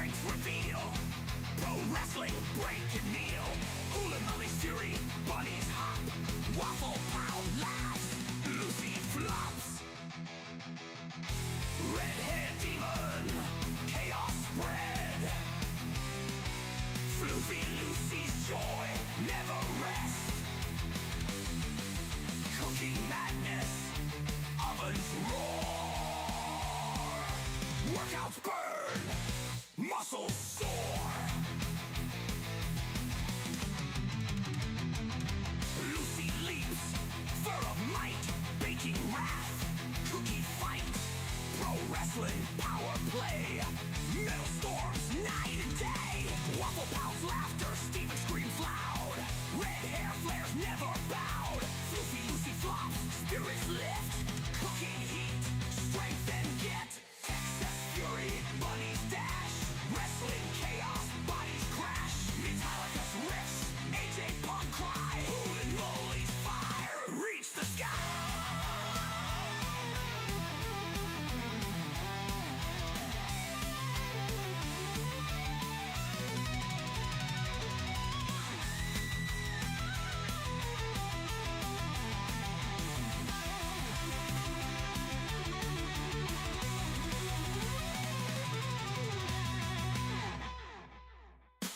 strength reveal. Pro wrestling, break and kneel. Hula Molly's fury, bunnies hop. Waffle pound laughs, Lucy flops. Red hair demon, chaos spread. Floofy Lucy's joy never rests. Cooking madness, ovens roar. Workouts burn, muscles soar. Lucy leaps, fur of might, baking wrath. Cookie fight, pro wrestling power play. Metal storms night and day. Waffle pounds laughter, steam and screams loud. Red hair flares never bowed. Floofy Lucy flops, spirits lift. Cooking heat, strength and get. Excess fury, bunnies dash. Wrestling chaos, bodies crash. Metallica's riffs, AJ Punk cry. Hoolin' Moly's fire, reach the sky.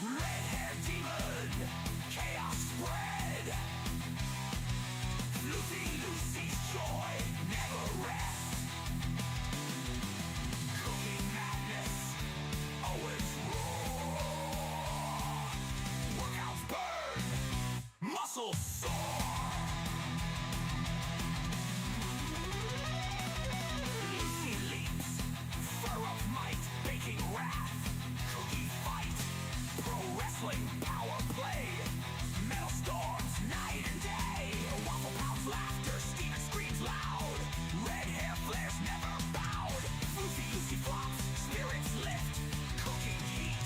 Red hair demon, chaos spread. Floofy Lucy's joy never rests. Cooking madness, Owens roar. Workouts burn, muscles soar. Lucy leaps, fur of might, baking wrath. Cookie fight, pro wrestling power play. Metal storms night and day. Waffle pounds laughter, steam and screams loud. Red hair flares never bowed. Floofy Lucy flops, spirits lift. Cooking heat,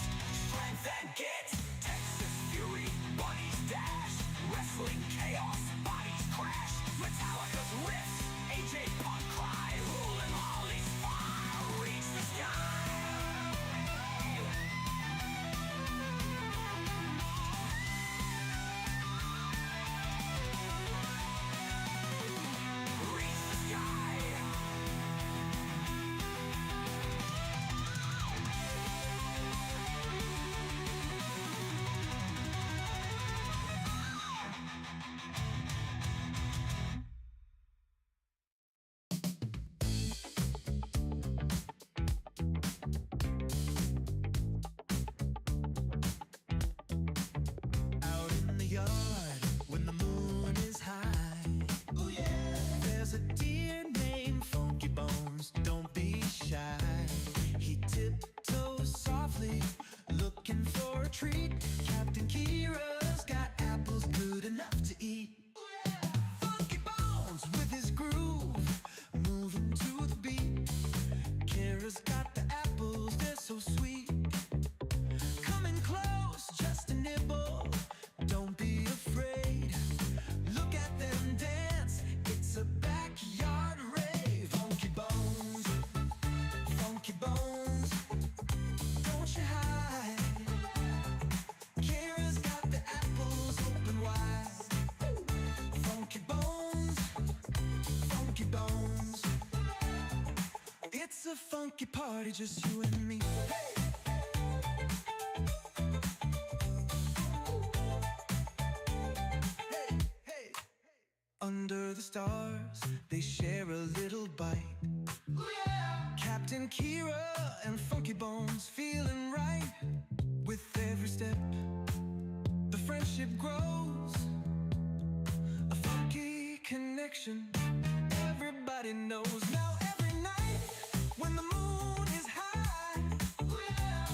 strength and git. Texas fury, bunnies dash. Wrestling chaos, bodies crash. Metallica's riffs, AJ Punk cry. Hoolin' Moly's fire, reach the sky. Reach the sky. Out in the yard when the moon is high. Oh yeah. There's a deer named Funky Bones. Don't be shy. He tiptoes softly, looking for a treat. Captain Kira's got apples good enough to eat. Oh yeah. Funky Bones with his groove, moving to the beat. Kira's got the apples, they're so sweet. Coming close, just a nibble. Don't be afraid. Look at them dance. It's a backyard rave. Funky Bones, Funky Bones. Don't you hide. Kira's got the apples open wide. Funky Bones, Funky Bones. It's a funky party, just you and me. Under the stars, they share a little bite. Ooh, yeah. Captain Kira and Funky Bones feeling right. With every step, the friendship grows. A funky connection, everybody knows. Now every night, when the moon is high, ooh, yeah.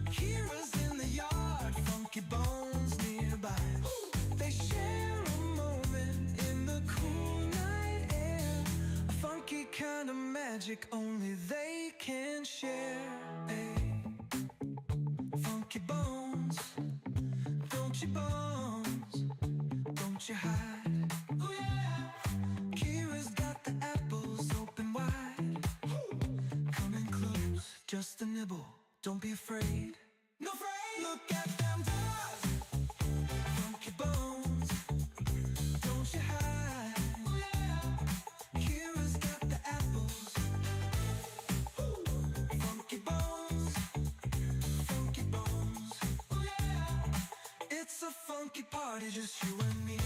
Kira's in the yard, Funky Bones nearby. Ooh. They share a moment in the cool night air. A funky kind of magic only they can share. Hey. Funky Bones, don't you bones, don't you hide. Oh yeah. Kira's got the apples open wide. Coming close, just a nibble. don't be afraid. No afraid. Look at them dogs, funky bones, don't you hide. Oh yeah. Kira's got the apples. Ooh. Funky bones, funky bones. Oh yeah. It's a funky party, just you and me.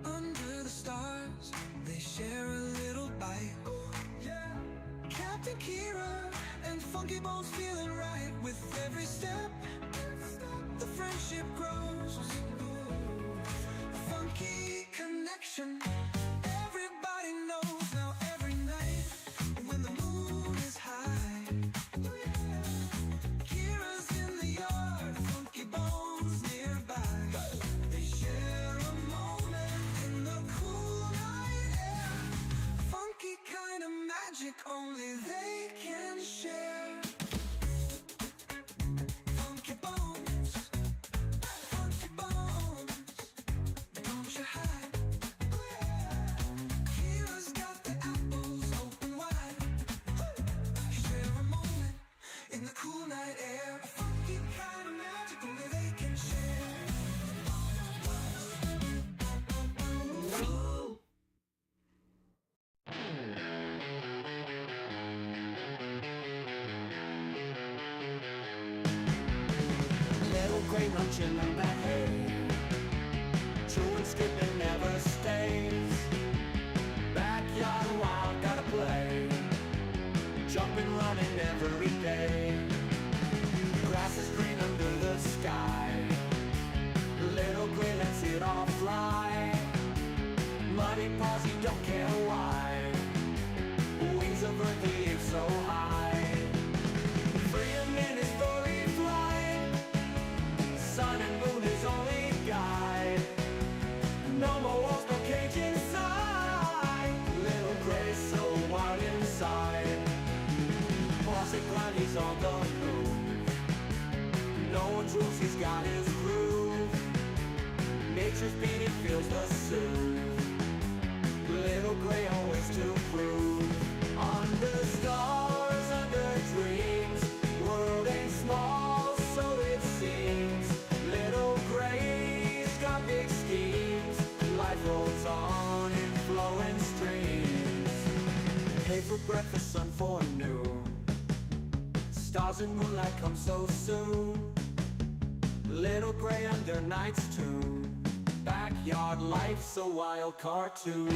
Under the stars, they share a little bite. Yeah. Captain Kira and Funky Bones feeling right with every step. The friendship grows. Funky connection. Everybody knows now every night when the moon is high. Kira's in the yard, Funky Bones nearby. They share a moment in the cool night air. Funky kind of magic only they can share. Funky Bones, Funky Bones, don't you hide. Kira's got the apples open wide. Share a moment in the cool night air. Funky kind of magic only they can share. Little gray luncheon on the hay, chewing, skipping, never stays. Backyard wild, gotta play, jumping, running every day. Grass is green under the sky, little gray lets it all fly. Muddy paws, you don't care why, wings of earth, the air so high. Freedom in his furry flight, sun and moon is only guide. No more walls, no cage inside, little gray so wild inside. Boss and grind, he's on the move, no one's rules, he's got his groove. Nature's beat, he feels the soothe, little gray always to prove. Under stars, under dreams, world ain't small, so it seems. Little gray's got big schemes, life rolls on in flowing streams. Hay for breakfast, sun for noon, stars and moonlight come so soon. Little gray under night's tune, backyard life's a wild cartoon.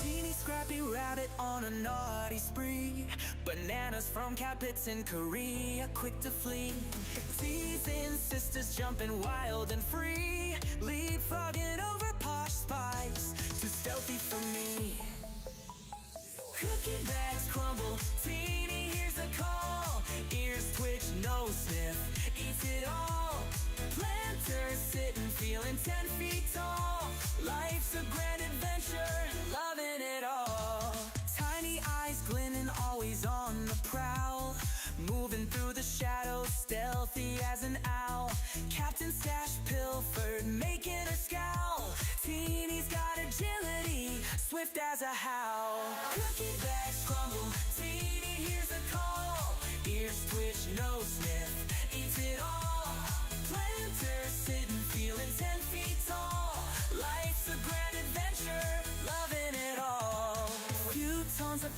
Teeny scrappy rabbit on a naughty spree. Bananas from Capits in Korea, quick to flee. Teasing sisters jumping wild and free. Leapfrogging over Posh spice, too stealthy for me. Cookie bags crumble, Teeny hears a call. Ears twitch, nose sniff, eats it all. Planters sitting, feeling 10 feet tall. Life's a grand adventure, loving it all. Tiny eyes glinting, always on the prowl. Moving through the shadows, stealthy as an owl. Captain Stash pilfered, making her scowl. Teeny's got agility, swift as a howl. Cookie bags crumble, Teeny hears a call. Ears twitch, nose sniff, eats it all. Plants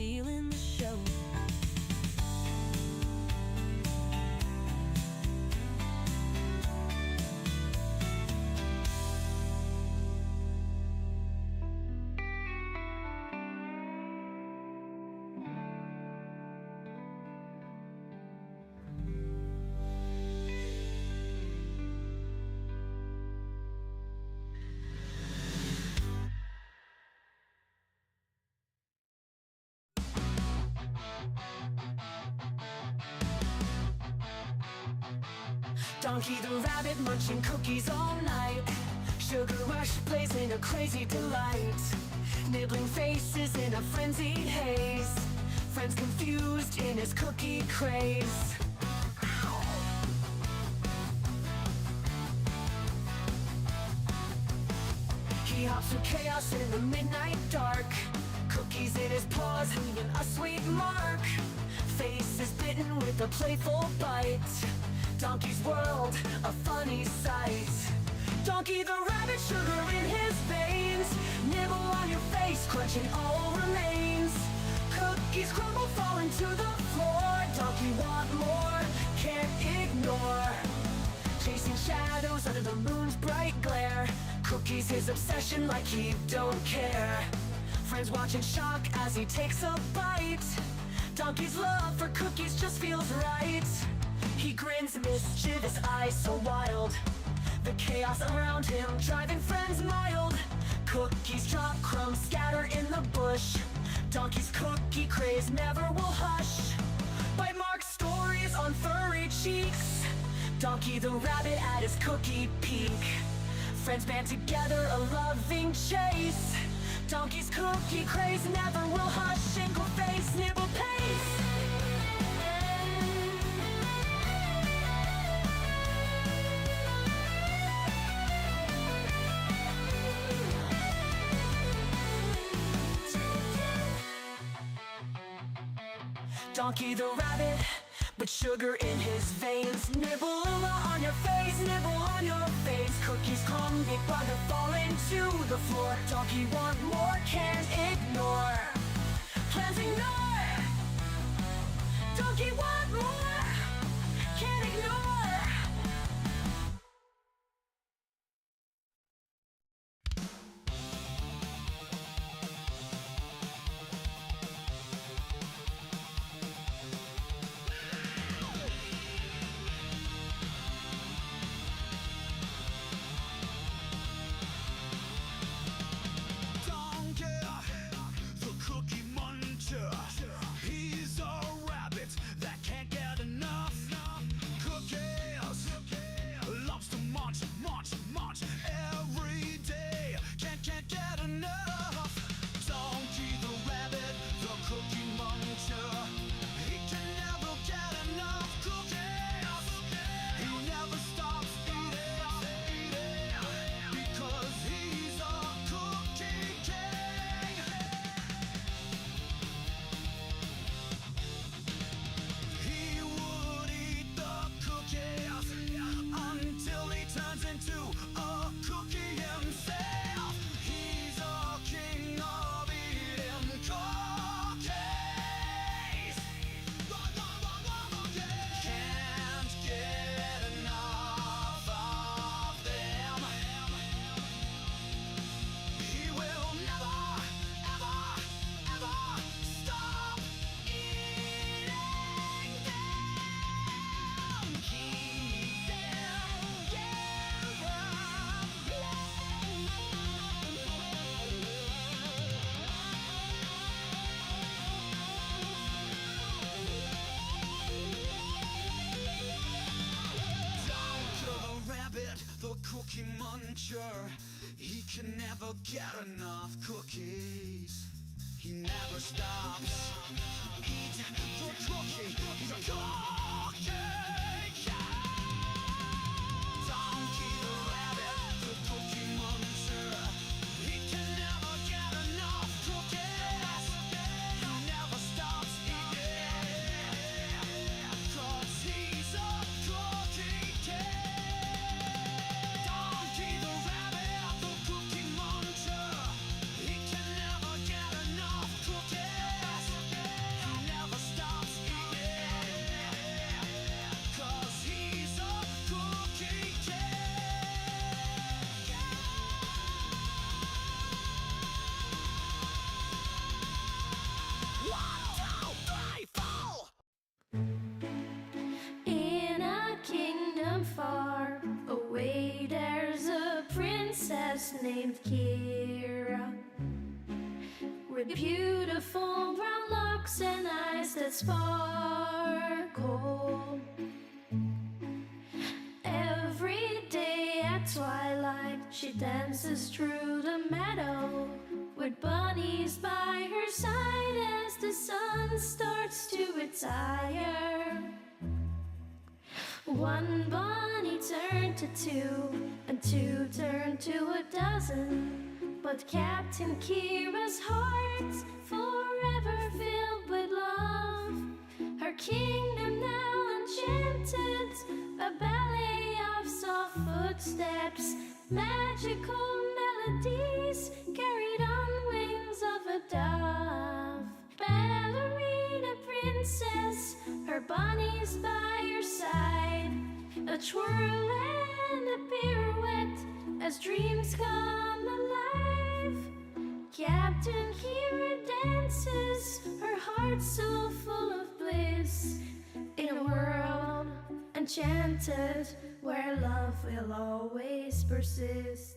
stealing the show. Donkey the rabbit munching cookies all night. Sugar rush plays in a crazy delight. Nibbling faces in a frenzied haze. Friends confused in his cookie craze. He hops through chaos in the midnight dark. Cookies in his paws leaving a sweet mark. Face is bitten with a playful bite. Donkey's world, a funny sight. Donkey the rabbit, sugar in his veins. Nibble on your face, crunching all remains. Cookies crumble, falling to the floor. Donkey want more, can't ignore. Chasing shadows under the moon's bright glare. Cookies his obsession like he don't care. Friends watch in shock as he takes a bite. Donkey's love for cookies just feels right. He grins, mischievous eyes so wild. The chaos around him driving friends mild. Cookies drop, crumbs scatter in the bush. Donkey's cookie craze never will hush. Bite mark stories on furry cheeks. Donkey the rabbit at his cookie peak. Friends band together, a loving chase. Donkey's cookie craze never will hush. Shingle face, nibble pace. Donkey the rabbit, but sugar in his veins. Nibble on your face, nibble on your face. Cookies come, big brother falling to the floor. Donkey want more, can't ignore. Plans ignore. Donkey want more, can't ignore. Cookie muncher, he can never get enough cookies. He never stops. Eat the cookie, he's a cookie. Donkey the rabbit, the cookie muncher, he can never get enough cookies. He never stops eating, 'cause he's a cookie king. Donkey the rabbit, the cookie muncher, he can never get enough cookies. beautiful brown locks and eyes that sparkle. Every day at twilight, she dances through the meadow with bunnies by her side as the sun starts to retire. One bunny turned to two, and two turned to a dozen. But Captain Kira's heart, forever filled with love, her kingdom now enchanted, a ballet of soft footsteps, magical melodies carried on wings of a dove. Ballerina princess, her bunnies by your side, a twirl and a pirouette as dreams come alive. Captain Kira dances, her heart so full of bliss, in a world enchanted where love will always persist.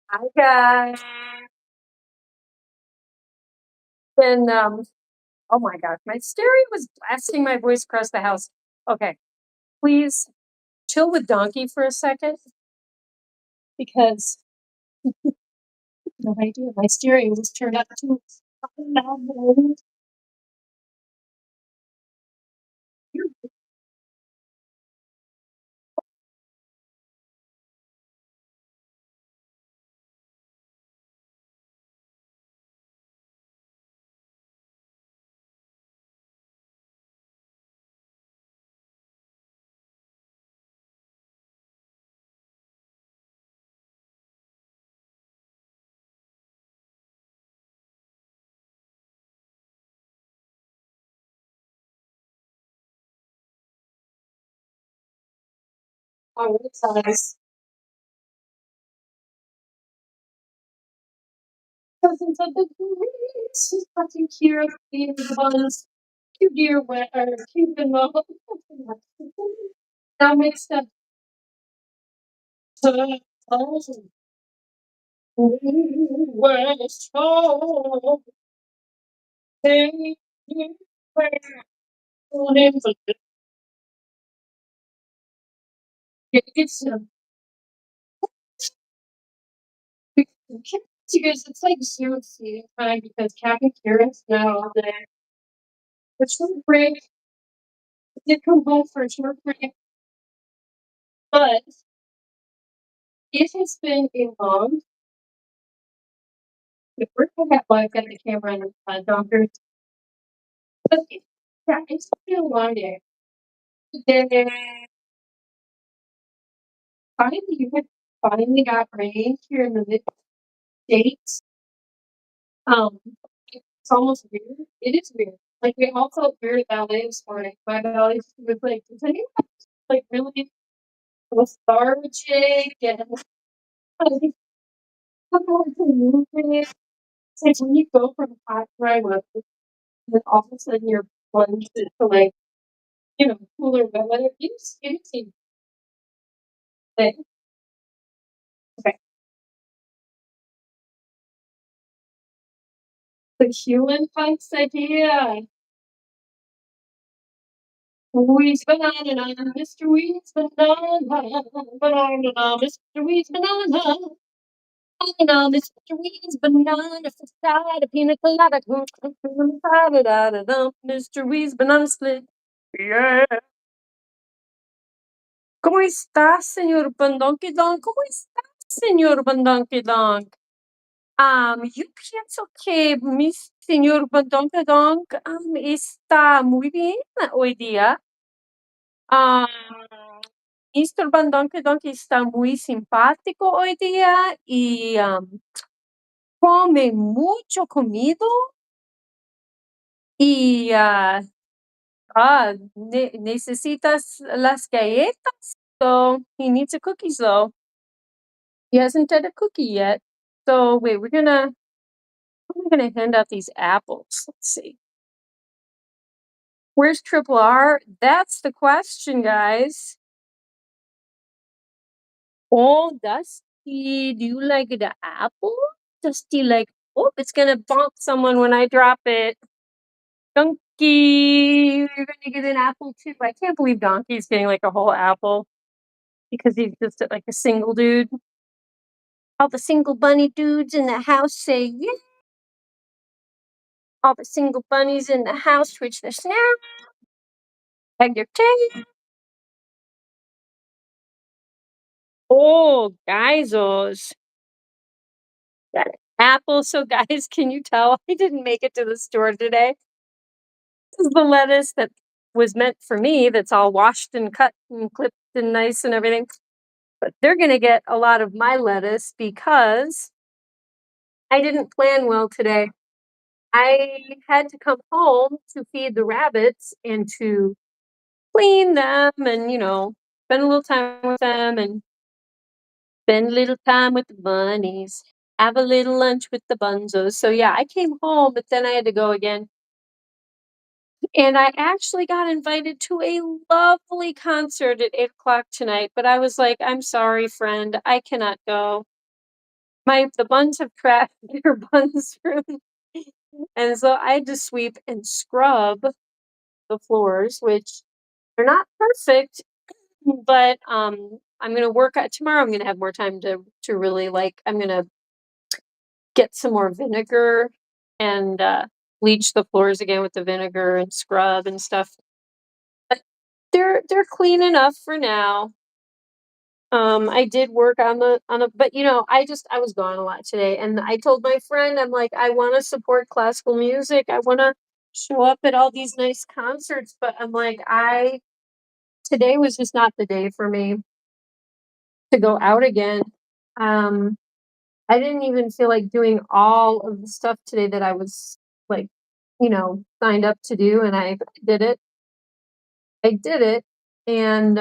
Hi guys. And oh my gosh, my stereo was blasting my voice across the house. Okay, please chill with Donkey for a second because no idea my stereo was turned up too loud. Oh, it's nice. Cousins of the Greeks, who's touching here, the Bunz, cute dear wet or cute and well. Now mixed up to West Home. Take you where it's you guys, it's like zero seating time because Captain Kieran's not all day. The short break I did come home for a short break, but it has been a long. The work I have, well, I've got the camera on Donkers, but yeah, it's been a long day. Then finally, you had finally got rain here in the mid states. Um, it's almost weird. It is weird. Like we all felt weird about it this morning. My belly was like, does anyone like really lethargic and like hard to move it? It's like when you go from hot dry weather, then all of a sudden you're plunged into like, cooler weather. It is a thing. Okay. The human punks idea. Weeds banana, Mr. Weeds banana, banana, Mr. Weeds banana. Banana, Mr. Weeds banana, side a pina colada, Mr. Weeds banana split. Yeah. ¿Cómo está, señor Bandonky Donk? ¿Cómo está, señor Bandonky Donk? Yo pienso que mi señor Bandonky Donk está muy bien hoy día. Mr. Bandonky Donk está muy simpático hoy día y come mucho comido y necesitas las galletas. So he needs a cookie though. He hasn't had a cookie yet. So wait, we're gonna hand out these apples. Let's see. Where's Triple R? That's the question, guys. Oh, Dusty, do you like the apple? Dusty, like, oh, it's gonna bonk someone when I drop it. Donkey, you're gonna get an apple too. I can't believe Donkey's getting like a whole apple because he's just like a single dude. All the single bunny dudes in the house say yeah. All the single bunnies in the house twitch their snout. Peg your tail. Oh, guys, got an apple. So, guys, can you tell I didn't make it to the store today? This is the lettuce that was meant for me. That's all washed and cut and clipped and nice and everything. But they're gonna get a lot of my lettuce because I didn't plan well today. I had to come home to feed the rabbits and to clean them and, spend a little time with them and spend a little time with the bunnies. Have a little lunch with the bunzos. So yeah, I came home, but then I had to go again. And I actually got invited to a lovely concert at 8 o'clock tonight, but I was like, I'm sorry, friend, I cannot go. The Bunz have trashed their Bunz room, and so I had to sweep and scrub the floors, which they're not perfect, but, I'm gonna work on tomorrow. I'm gonna have more time to really, like I'm gonna get some more vinegar and, bleach the floors again with the vinegar and scrub and stuff. But they're clean enough for now. I did work on the but, I was gone a lot today, and I told my friend, I'm like, "I wanna support classical music, I wanna show up at all these nice concerts," but I'm like, I today was just not the day for me to go out again. Um, I didn't even feel like doing all of the stuff today that I was, like, signed up to do, and I did it. I did it, and,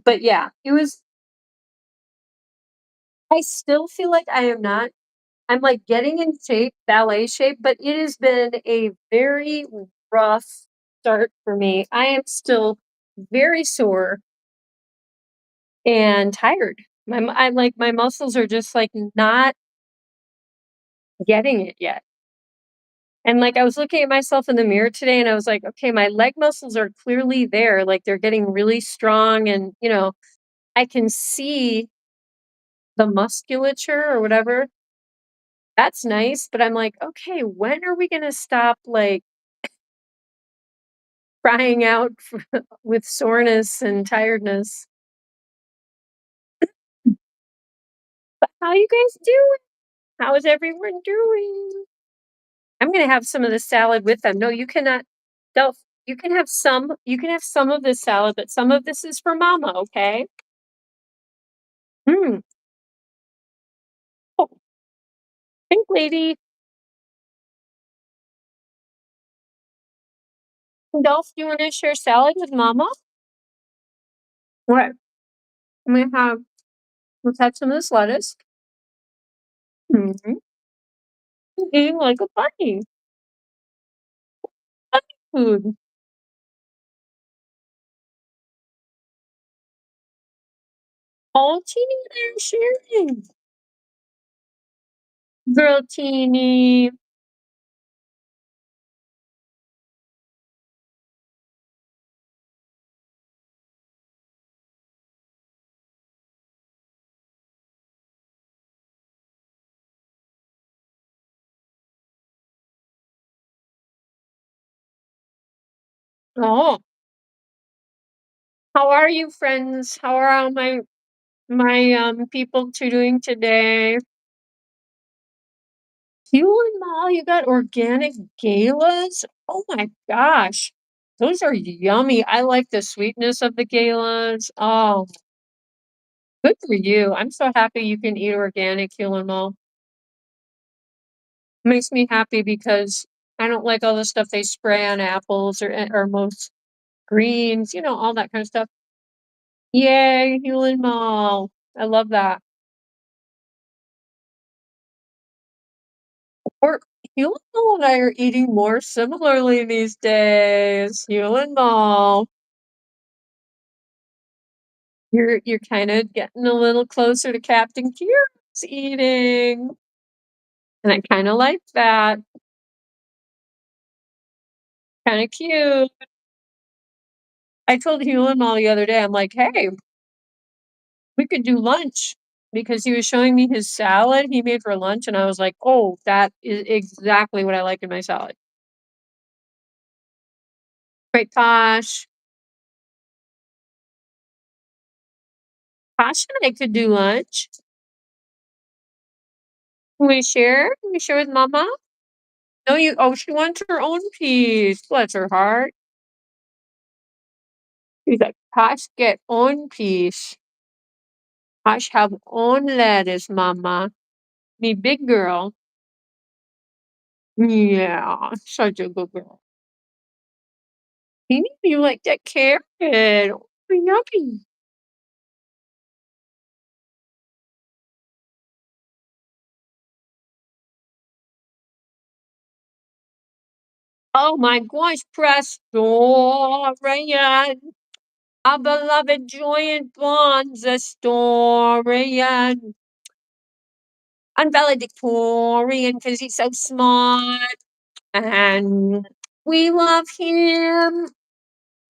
but yeah, it was I still feel like I am not I'm, like, getting in shape, ballet shape, but it has been a very rough start for me. I am still very sore and tired. I'm like, my muscles are just, like, not getting it yet. And, like, I was looking at myself in the mirror today and I was like, "Okay, my leg muscles are clearly there, like, they're getting really strong and, I can see the musculature or whatever. That's nice, but I'm like, "Okay, when are we gonna stop, like, crying out with soreness and tiredness?" But how you guys doing? How is everyone doing? I'm gonna have some of the salad with them. No, you cannot don't you can have some of this salad, but some of this is for mama, okay? Mm. Oh, pink lady. Dolph, do you wanna share salad with mama? What? I'm gonna have let's have some of this lettuce. Mhm. Eating like a bunny. Bunny food. All Teeny and I are sharing. Girl Teeny. Oh, how are you, friends? How are all my people doing today? You and Ma, you got organic galas? Oh my gosh. Those are yummy. I like the sweetness of the galas. Oh, good for you. I'm so happy you can eat organic, Hugh and Ma. Makes me happy because I don't like all the stuff they spray on apples or most greens, all that kind of stuff. Yay, Hugh and Ma. I love that. Or Hugh and Ma and I are eating more similarly these days. Hugh and Ma. You're kinda getting a little closer to Captain Kier's eating, and I kinda like that. Kinda cute. I told Hugh and Ma the other day, I'm like, "Hey, we could do lunch," because he was showing me his salad he made for lunch, and I was like, "Oh, that is exactly what I like in my salad." Right, Posh? Posh and I could do lunch. Can we share? Can we share with mama? No, she wants her own piece. Bless her heart. She's like, "Posh get own piece. Posh have own lettuce, mama. Me big girl." Yeah, such a good girl. You like that carrot. Oh, yummy. Oh my gosh, Presto, Ryan. our beloved giant Bunz historian and valedictorian because he's so smart and we love him.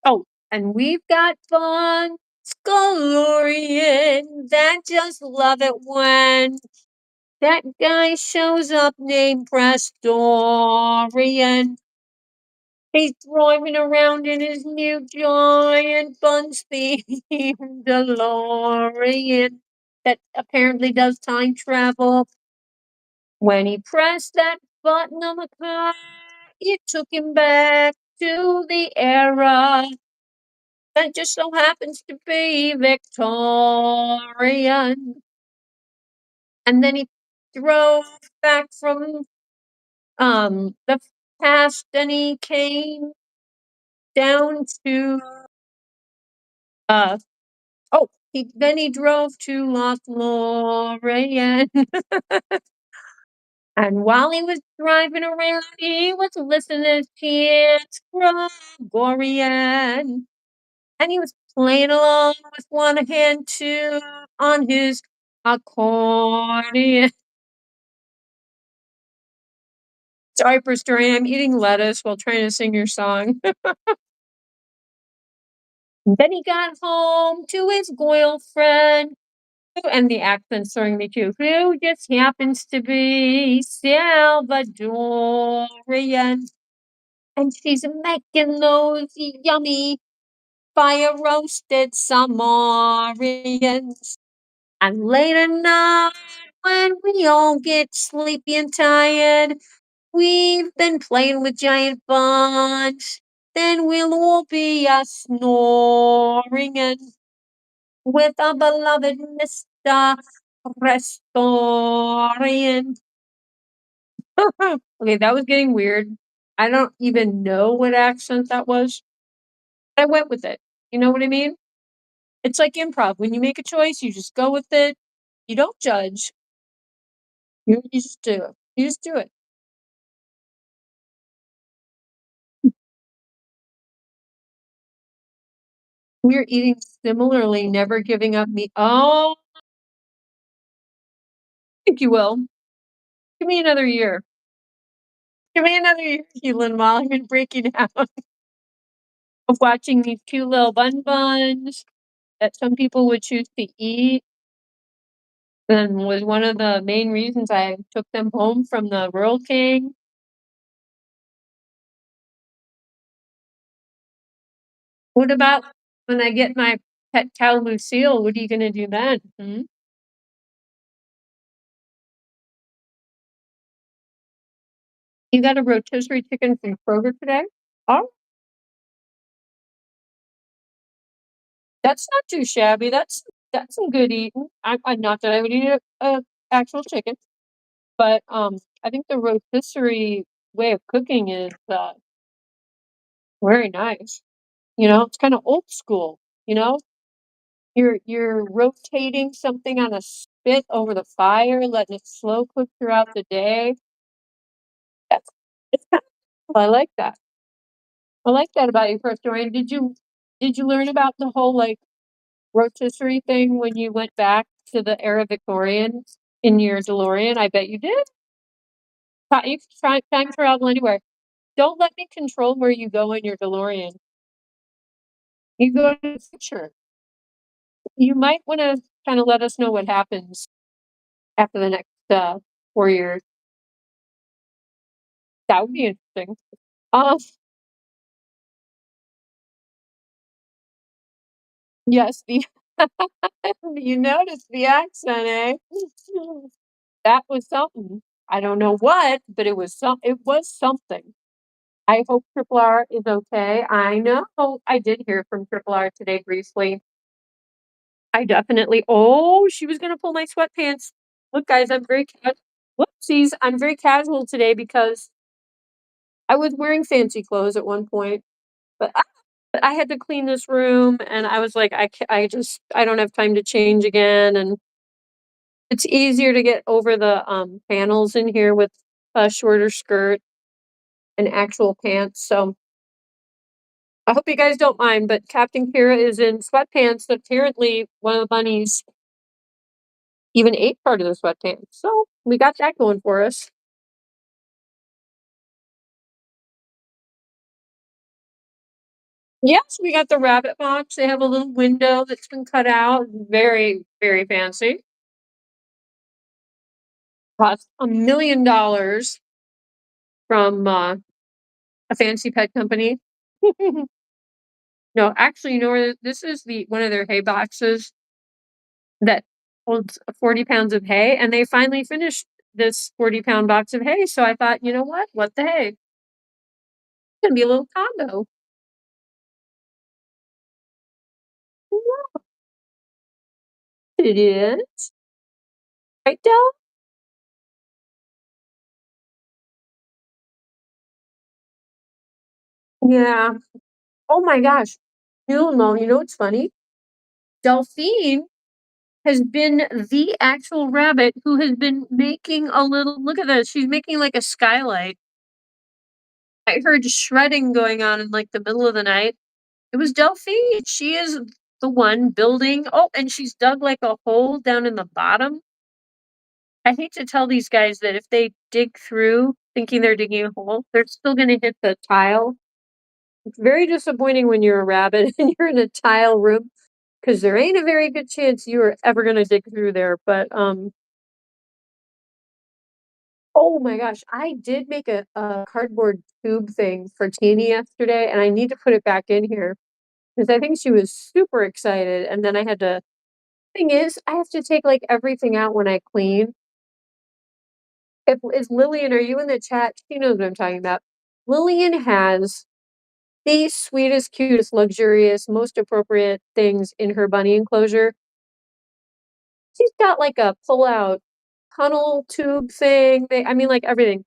Oh, and we've got Bunz Galorian that just love it when that guy shows up named Prestorian. He's driving around in his new giant Bunz themed DeLorean that apparently does time travel. When he pressed that button on the car, it took him back to the era that just so happens to be Victorian. And then he drove back from the past and he came down to uh he drove to Lothlorien. And while he was driving around, he was listening to Kids Gregorian. And he was playing along with one hand too on his accordion. Sorry for stirring. I'm eating lettuce while trying to sing your song. Then he got home to his girlfriend, and the accent's throwing me too, who just happens to be Salvadorian. And she's making those yummy fire roasted Samarians. And late at night, when we all get sleepy and tired, we've been playing with giant buns. Then we'll all be a snoring and with our beloved Mr. Restorian. Okay, that was getting weird. I don't even know what accent that was. I went with it. You know what I mean? It's like improv. When you make a choice, you just go with it. You don't judge. You just do it. You just do it. We're eating similarly, never giving up meat. Oh, I think you will. Give me another year. Give me another year, Keelan, while I'm in breaking out of watching these cute little buns that some people would choose to eat. And was one of the main reasons I took them home from the Rural King. What about when I get my pet cow Lucille? What are you gonna do then? Hmm? You got a rotisserie chicken from Kroger today? Oh, that's not too shabby. That's some good eating. I not that I would eat a actual chicken, but I think the rotisserie way of cooking is very nice. You know, it's kind of old school. You know, you're rotating something on a spit over the fire, letting it slow cook throughout the day. That's it's kind of cool. I like that. I like that about you, first Dorian. Did you learn about the whole like rotisserie thing when you went back to the era Victorian in your DeLorean? I bet you did. You can try time travel anywhere. Don't let me control where you go in your DeLorean. You go to the future. You might want to kind of let us know what happens after the next 4 years. That would be interesting. Um, yes, the you noticed the accent, eh? That was something. I don't know what, but it was something. I hope Triple R is okay. I know I did hear from Triple R today briefly. I definitely she was gonna pull my sweatpants. Look, guys, I'm very whoopsies. I'm very casual today because I was wearing fancy clothes at one point, but I had to clean this room, and I was like, I don't have time to change again, and it's easier to get over the panels in here with a shorter skirt and actual pants. So I hope you guys don't mind, but Captain Kira is in sweatpants that apparently one of the bunnies even ate part of the sweatpants. So we got that going for us. Yes, we got the rabbit box. They have a little window that's been cut out. Very, very fancy. Cost $1 million from a fancy pet company. No, actually, you know where this is the one of their hay boxes that holds 40 pounds of hay, and they finally finished this 40-pound box of hay. So I thought, you know what? What the hay? It's gonna be a little condo. It is. Right, Del? Yeah. Oh my gosh. You know what's funny? Delphine has been the actual rabbit who has been making a little look at this. She's making like a skylight. I heard shredding going on in like the middle of the night. It was Delphine. She is the one building. Oh, and she's dug like a hole down in the bottom. I hate to tell these guys that if they dig through thinking they're digging a hole, they're still going to hit the tile. It's very disappointing when you're a rabbit and you're in a tile room because there ain't a very good chance you are ever going to dig through there. But oh my gosh, I did make a cardboard tube thing for Teeny yesterday, and I need to put it back in here because I think she was super excited. And then I had to, thing is, I have to take like everything out when I clean. If is Lillian, are you in the chat? She knows what I'm talking about. Lillian has the sweetest, cutest, luxurious, most appropriate things in her bunny enclosure. She's got like a pull-out tunnel tube thing. I mean, like everything.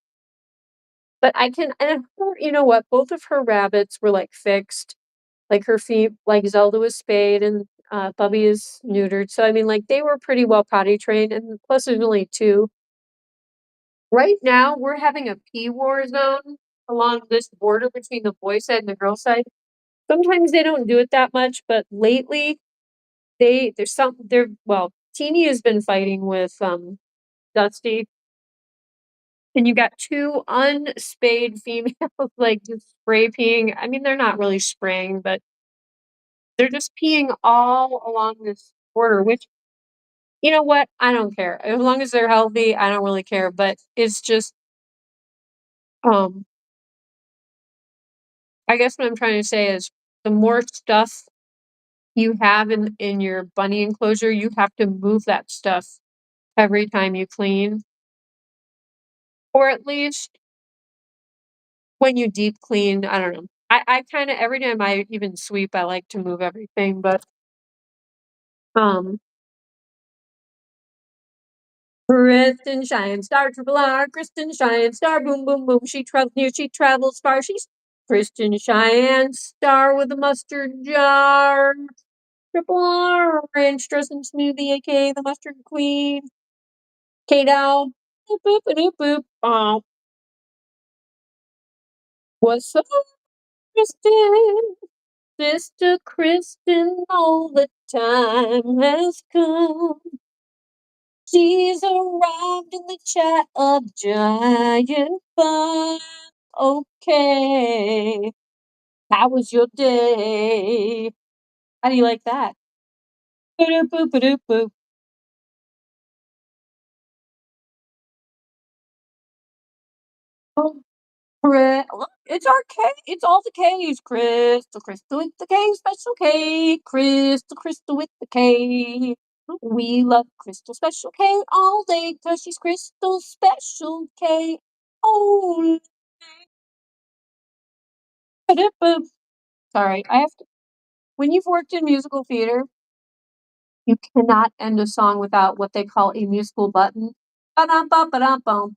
But I can, and you know what? Both of her rabbits were like fixed. Like her feet, like Zelda was spayed and Bubby is neutered. So I mean, like they were pretty well potty trained, and plus there's only two. Right now, we're having a pee war zone along this border between the boy side and the girl side. Sometimes they don't do it that much, but lately well, Teeny has been fighting with Dusty, and you got two unspayed females like just spray peeing. I mean, they're not really spraying, but they're just peeing all along this border, which you know what? I don't care. As long as they're healthy, I don't really care. But it's just um I guess what I'm trying to say is the more stuff you have in your bunny enclosure, you have to move that stuff every time you clean. Or at least when you deep clean, I don't know. I kinda every time I even sweep, I like to move everything, but, um Kristen Shine, star triple R, Kristen Shine, star boom boom boom, she travels near, she travels far, she's Kristen Cheyenne, star with a mustard jar, triple R, ranch dressing smoothie, aka the mustard queen, K-Dow, boop boop a doop boop, what's up, Kristen? Sister Kristen, all the time has come. She's arrived in the chat of giant fun. Okay. How was your day? How do you like that? Boop boop boop boop. Oh, look, it's our K. It's all the K's. Crystal with the K. Special K. Crystal with the K. We love Crystal Special K all day because she's Crystal Special K. Oh, sorry. I have to. When you've worked in musical theater, you cannot end a song without what they call a musical button. Ba-dum-bum, ba-dum-bum.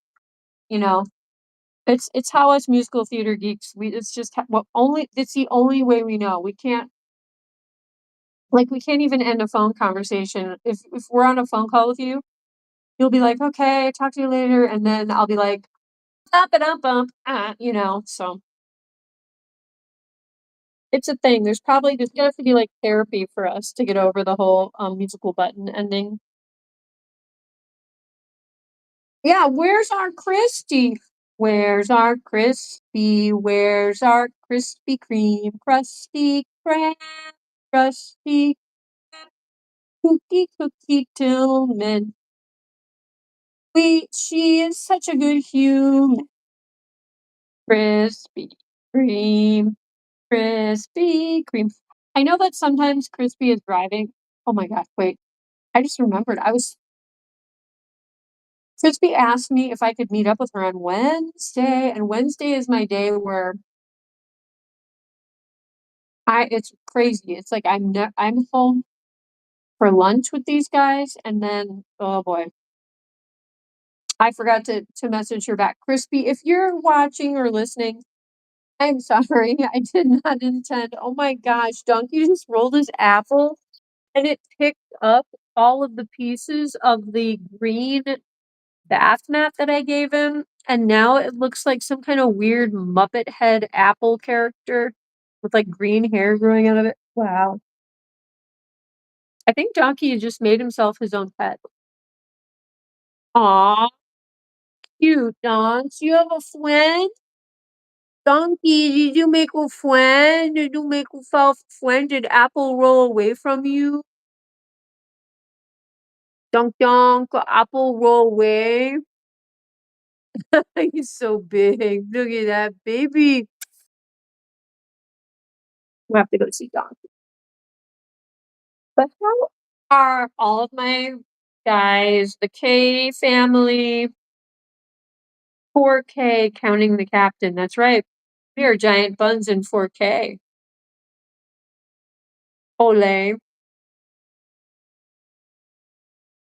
You know, it's how us musical theater geeks. It's just what only. It's the only way we know. We can't we can't even end a phone conversation. If we're on a phone call with you, you'll be like, okay, talk to you later, and then I'll be like, bump, bump, bump, you know. So It's a thing. There's gonna have to be like therapy for us to get over the whole musical button ending. Yeah, where's our Christy? Where's our Crispy? Where's our Krispy Kreme? Krusty Krab, Krusty Cookie Tillman. She is such a good human. Krispy Kreme, Krispy Kreme. I know that sometimes Crispy is driving. Oh my gosh, wait. I just remembered. Crispy asked me if I could meet up with her on Wednesday, and Wednesday is my day where it's crazy. It's like I'm home for lunch with these guys, and then oh boy, I forgot to message her back. Crispy, if you're watching or listening, I'm sorry. I did not intend. Oh my gosh, Donkey just rolled his apple and it picked up all of the pieces of the green bath mat that I gave him, and now it looks like some kind of weird Muppet head apple character with like green hair growing out of it. Wow. I think Donkey just made himself his own pet. Aw, cute, Donks. You have a friend? Donkey, did you make a friend? Did you make yourself a friend? Did Apple roll away from you? Donk donk, Apple roll away. He's so big. Look at that baby. We'll have to go see Donkey. But how are all of my guys, the K family, 4K counting the captain? That's right. We are giant buns in 4K. Ole.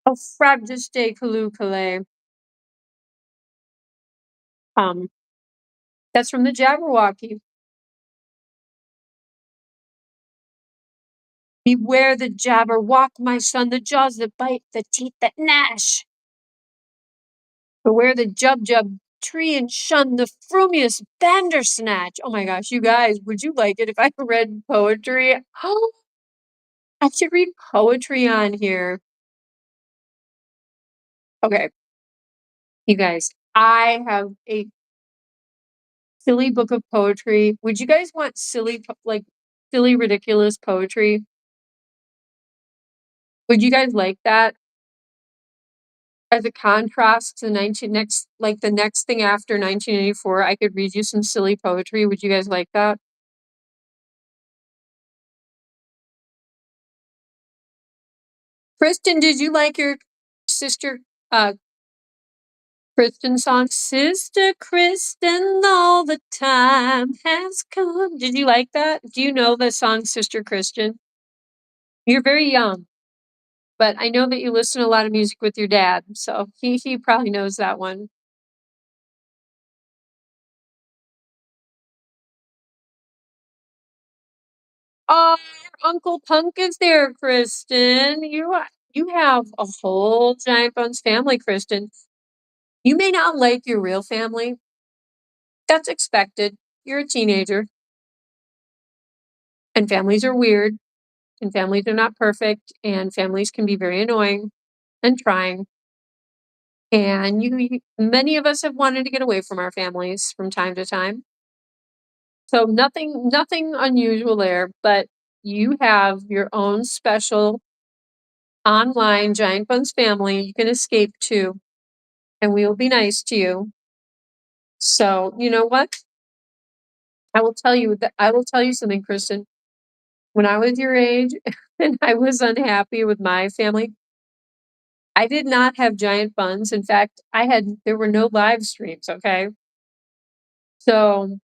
Oh, frabjeste kalukale. That's from the Jabberwocky. Beware the Jabberwock, my son, the jaws that bite, the teeth that gnash. Beware the Jub tree and shun the frumious Bandersnatch. Oh my gosh, you guys, would you like it if I read poetry? Oh, I should read poetry on here. Okay, you guys, I have a silly book of poetry. Would you guys want silly, silly, ridiculous poetry? Would you guys like that? As a contrast to the next thing after 1984, I could read you some silly poetry. Would you guys like that? Kristen, did you like your sister Kristen song? Sister Kristen all the time has come. Did you like that? Do you know the song Sister Kristen? You're very young, but I know that you listen to a lot of music with your dad, so he probably knows that one. Oh, your Uncle Punk is there, Kristen. You have a whole Giant Bones family, Kristen. You may not like your real family. That's expected. You're a teenager, and families are weird, and families are not perfect, and families can be very annoying and trying. And many of us have wanted to get away from our families from time to time. So nothing unusual there, but you have your own special online Giant Buns family you can escape to, and we will be nice to you. So, you know what? I will tell you something, Kristen. When I was your age and I was unhappy with my family, I did not have giant buns. In fact, there were no live streams, okay? So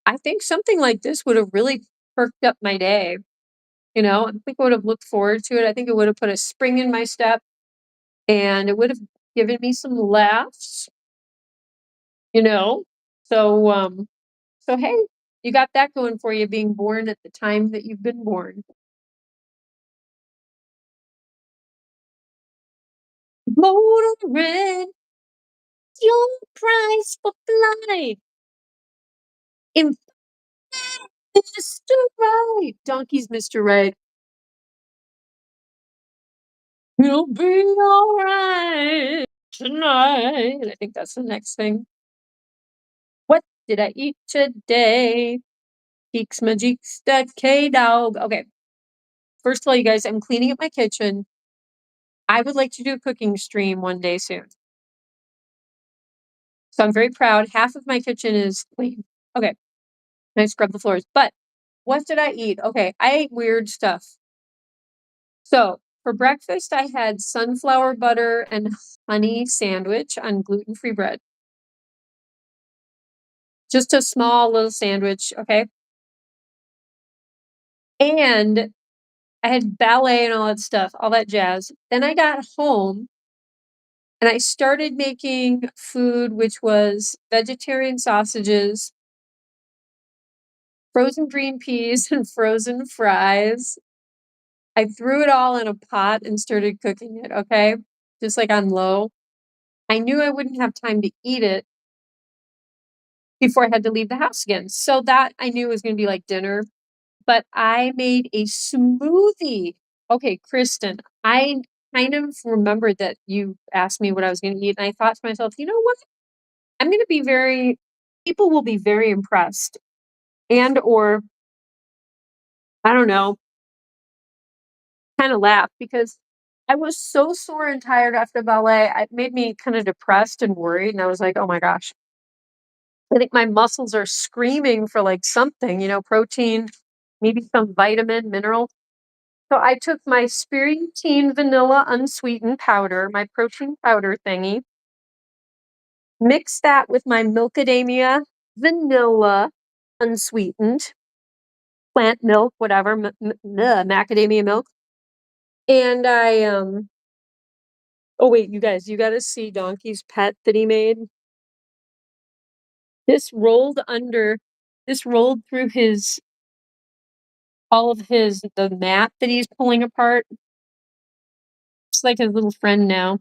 I think something like this would have really perked up my day. You know, I think I would have looked forward to it. I think it would have put a spring in my step and it would have given me some laughs, you know? So, so hey, you got that going for you being born at the time that you've been born. Motoring, your price for flight. In Mr. Right. Donkey's Mr. Right. You'll be alright tonight. I think that's the next thing. What did I eat today? Peeks my cheeks, that K-Dog. Okay. First of all, you guys, I'm cleaning up my kitchen. I would like to do a cooking stream one day soon. So I'm very proud. Half of my kitchen is clean. Okay. I scrub the floors. But what did I eat? Okay. I ate weird stuff. So for breakfast, I had sunflower butter and honey sandwich on gluten-free bread. Just a small little sandwich. Okay. And I had ballet and all that stuff, all that jazz. Then I got home and I started making food, which was vegetarian sausages, frozen green peas, and frozen fries. I threw it all in a pot and started cooking it, okay? Just like on low. I knew I wouldn't have time to eat it before I had to leave the house again. So that I knew was going to be like dinner. But I made a smoothie. Okay, Kristen, I kind of remembered that you asked me what I was going to eat. And I thought to myself, you know what? I'm going to be people will be very impressed. And, or, I don't know, kind of laugh because I was so sore and tired after ballet. It made me kind of depressed and worried. And I was like, oh my gosh, I think my muscles are screaming for like something, protein, maybe some vitamin, mineral. So I took my Spirulina vanilla unsweetened powder, my protein powder thingy, mixed that with my Milkadamia vanilla unsweetened, plant milk, whatever, macadamia milk. And oh wait, you guys, you gotta see Donkey's pet that he made. This rolled under, this rolled through the mat that he's pulling apart. It's like his little friend now.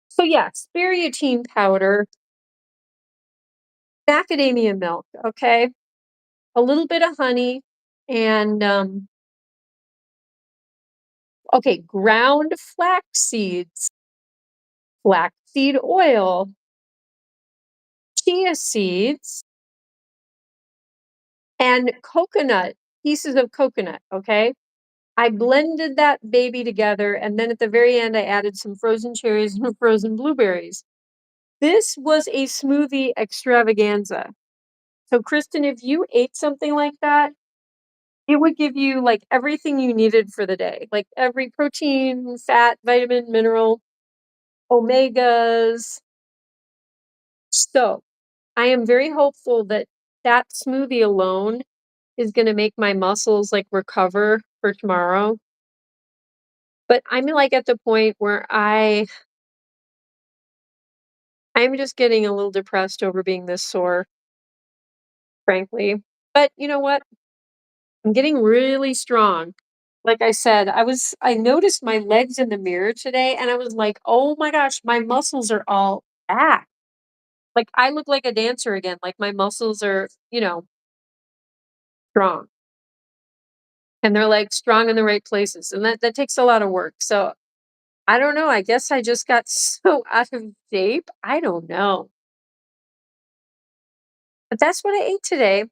So yeah, spirulina powder, macadamia milk, okay? A little bit of honey and okay, ground flax seeds, flaxseed oil, chia seeds, and pieces of coconut, okay? I blended that baby together, and then at the very end, I added some frozen cherries and frozen blueberries. This was a smoothie extravaganza. So, Kristen, if you ate something like that, it would give you like everything you needed for the day, like every protein, fat, vitamin, mineral, omegas. So, I am very hopeful that that smoothie alone is going to make my muscles like recover for tomorrow. But I'm like at the point where I'm just getting a little depressed over being this sore, frankly. But you know what? I'm getting really strong. Like I said, I noticed my legs in the mirror today and I was like, "Oh my gosh, my muscles are all back." Like I look like a dancer again. Like my muscles are, strong. And they're like strong in the right places. And that takes a lot of work. So I don't know. I guess I just got so out of shape. I don't know. But that's what I ate today.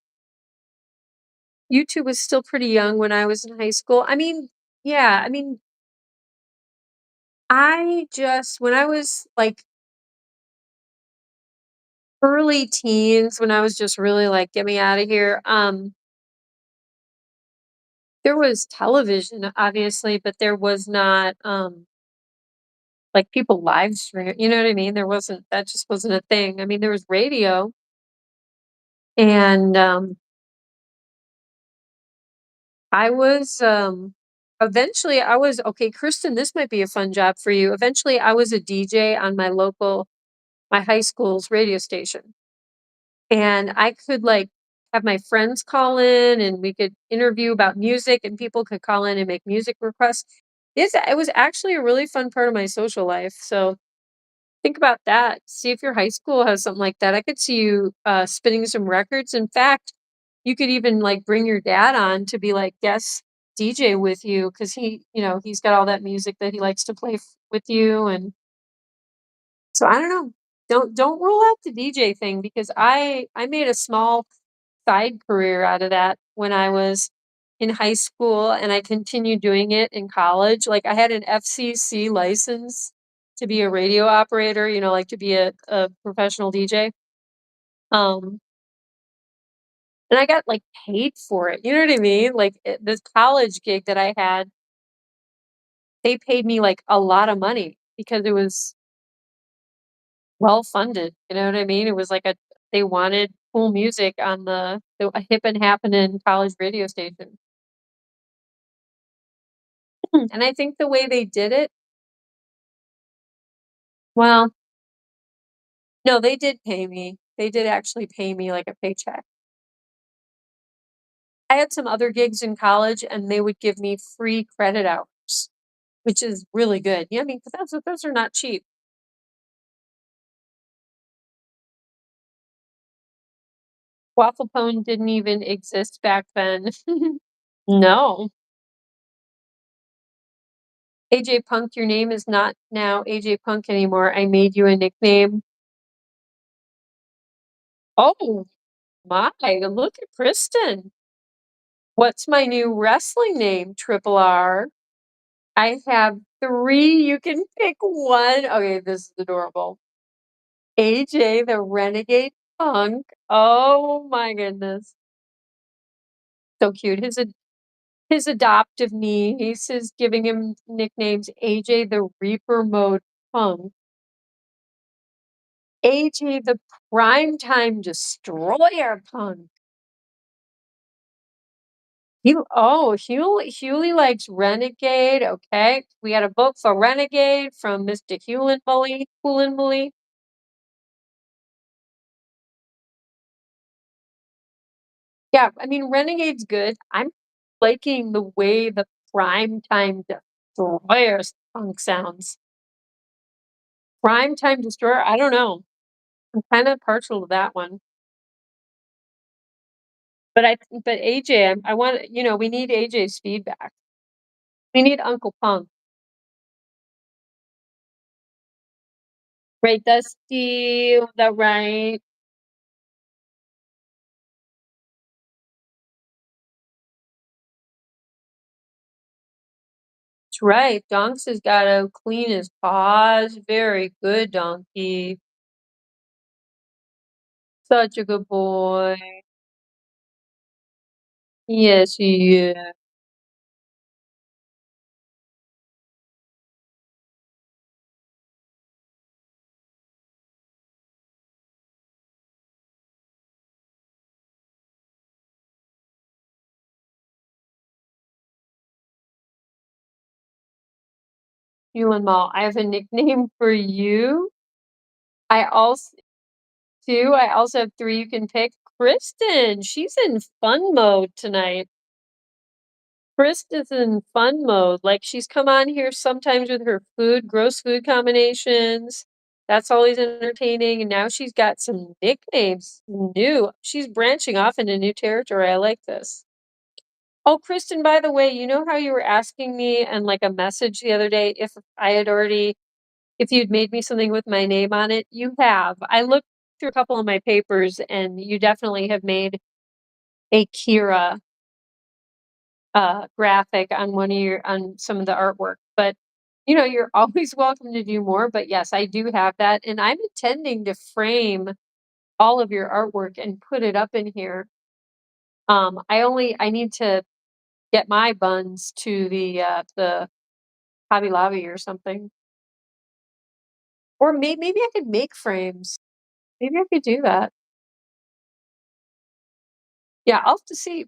YouTube was still pretty young when I was in high school. I mean, yeah, I mean, when I was like early teens, when I was just really like, get me out of here, there was television, obviously, but there was not, like people live stream, you know what I mean? That just wasn't a thing. I mean, there was radio and, I was, eventually okay, Kristen, this might be a fun job for you. Eventually I was a DJ on my high school's radio station. And I could like have my friends call in and we could interview about music and people could call in and make music requests. It was actually a really fun part of my social life. So Think about that. See if your high school has something like that. I could see you spinning some records. In fact, you could even like bring your dad on to be like guest DJ with you because he's got all that music that he likes to play with you. And so I don't know. Don't rule out the DJ thing because I made a small side career out of that when I was in high school and I continued doing it in college. Like I had an FCC license to be a radio operator, like to be a professional DJ. Um, and I got like paid for it. You know what I mean? Like this college gig that I had, they paid me like a lot of money because it was well funded. You know what I mean? It was like they wanted cool music on the a hip and happening college radio station. And I think the way they did it, well, no, they did pay me. They did actually pay me like a paycheck. I had some other gigs in college and they would give me free credit hours, which is really good. Yeah, I mean, 'cause those are not cheap. Waffle Pone didn't even exist back then. No. AJ Punk, your name is not now AJ Punk anymore. I made you a nickname. Oh my, look at Kristen. What's my new wrestling name? Triple R. I have three. You can pick one. Okay, this is adorable. AJ the Renegade Punk. Oh my goodness. So cute. His adoptive niece is giving him nicknames AJ the Reaper Mode Punk. AJ the Primetime Destroyer Punk. Hewley likes Renegade. Okay. We got a vote for Renegade from Mr. Hewlin Bully. Yeah, I mean, Renegade's good. I'm liking the way the Primetime Destroyer song sounds. Primetime Destroyer, I don't know. I'm kind of partial to that one. But AJ, I want, we need AJ's feedback. We need Uncle Punk. Right, Dusty, that right. That's right. Donks has got to clean his paws. Very good, Donkey. Such a good boy. Yes, he is. Hewlin Mall. I have a nickname for you. I also I also have three you can pick. Kristen, she's in fun mode tonight. Kristen's in fun mode. Like she's come on here sometimes with her gross food combinations. That's always entertaining. And now she's got some nicknames new. She's branching off into new territory. I like this. Oh, Kristen, by the way, you know how you were asking me and like a message the other day if you'd made me something with my name on it? You have. I looked through a couple of my papers and you definitely have made a Kira graphic on on some of the artwork. But you're always welcome to do more. But yes, I do have that. And I'm intending to frame all of your artwork and put it up in here. I need to get my buns to the Hobby Lobby or something. Or maybe I could make frames. Maybe I could do that. Yeah, I'll have to see.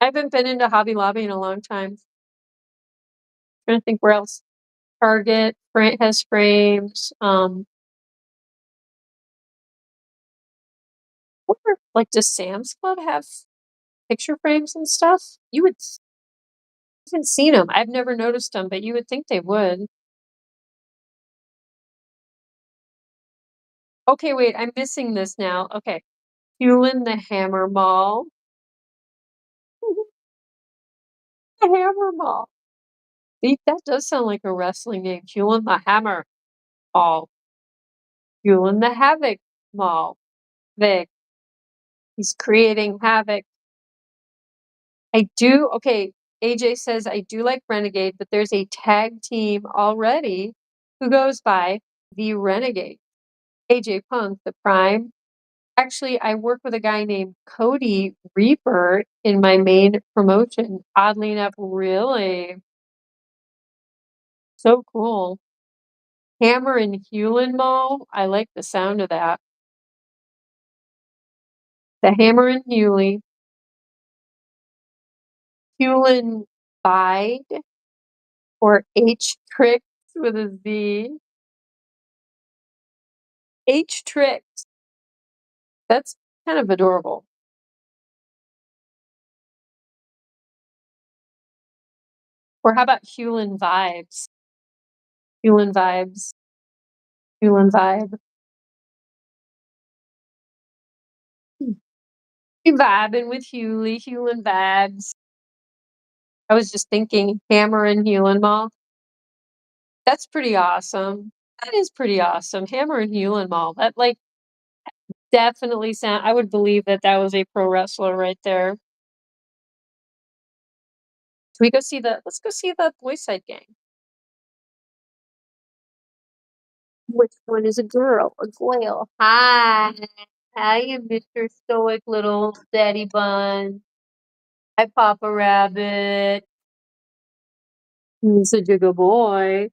I haven't been into Hobby Lobby in a long time. Trying to think where else. Target has frames. Like, does Sam's Club have picture frames and stuff? Haven't seen them. I've never noticed them, but you would think they would. Okay, wait, I'm missing this now. Okay. Hewlin the Hammer Mall. The Hammer Mall. See, that does sound like a wrestling name. Hewlin the Hammer Mall. Hewlin the Havoc Mall. Vic. He's creating havoc. I do, okay, AJ says I do like Renegade, but there's a tag team already who goes by the Renegade. AJ Punk, the Prime. Actually, I work with a guy named Cody Reaper in my main promotion. Oddly enough, really. So cool. Hammer and Hewlin Mall. I like the sound of that. The Hammer and Hewley. Hewlin Bide or H Tricks with a Z. H Tricks. That's kind of adorable. Or how about Hewlin Vibes? Hewlin Vibes. Hewlin Vibe. You vibing with Hewley, Hewlin Vibes. I was just thinking Hammer and Hewlin Mall. That's pretty awesome. That is pretty awesome. Hammer and Hewlin Mall. That like definitely sound. I would believe that that was a pro wrestler right there. Can we go see the? Let's go see the Boy Side Gang. Which one is a girl? A Goyle. Hi. How you, Mr. Stoic little daddy bun? Hi, Papa Rabbit. He's such a good boy.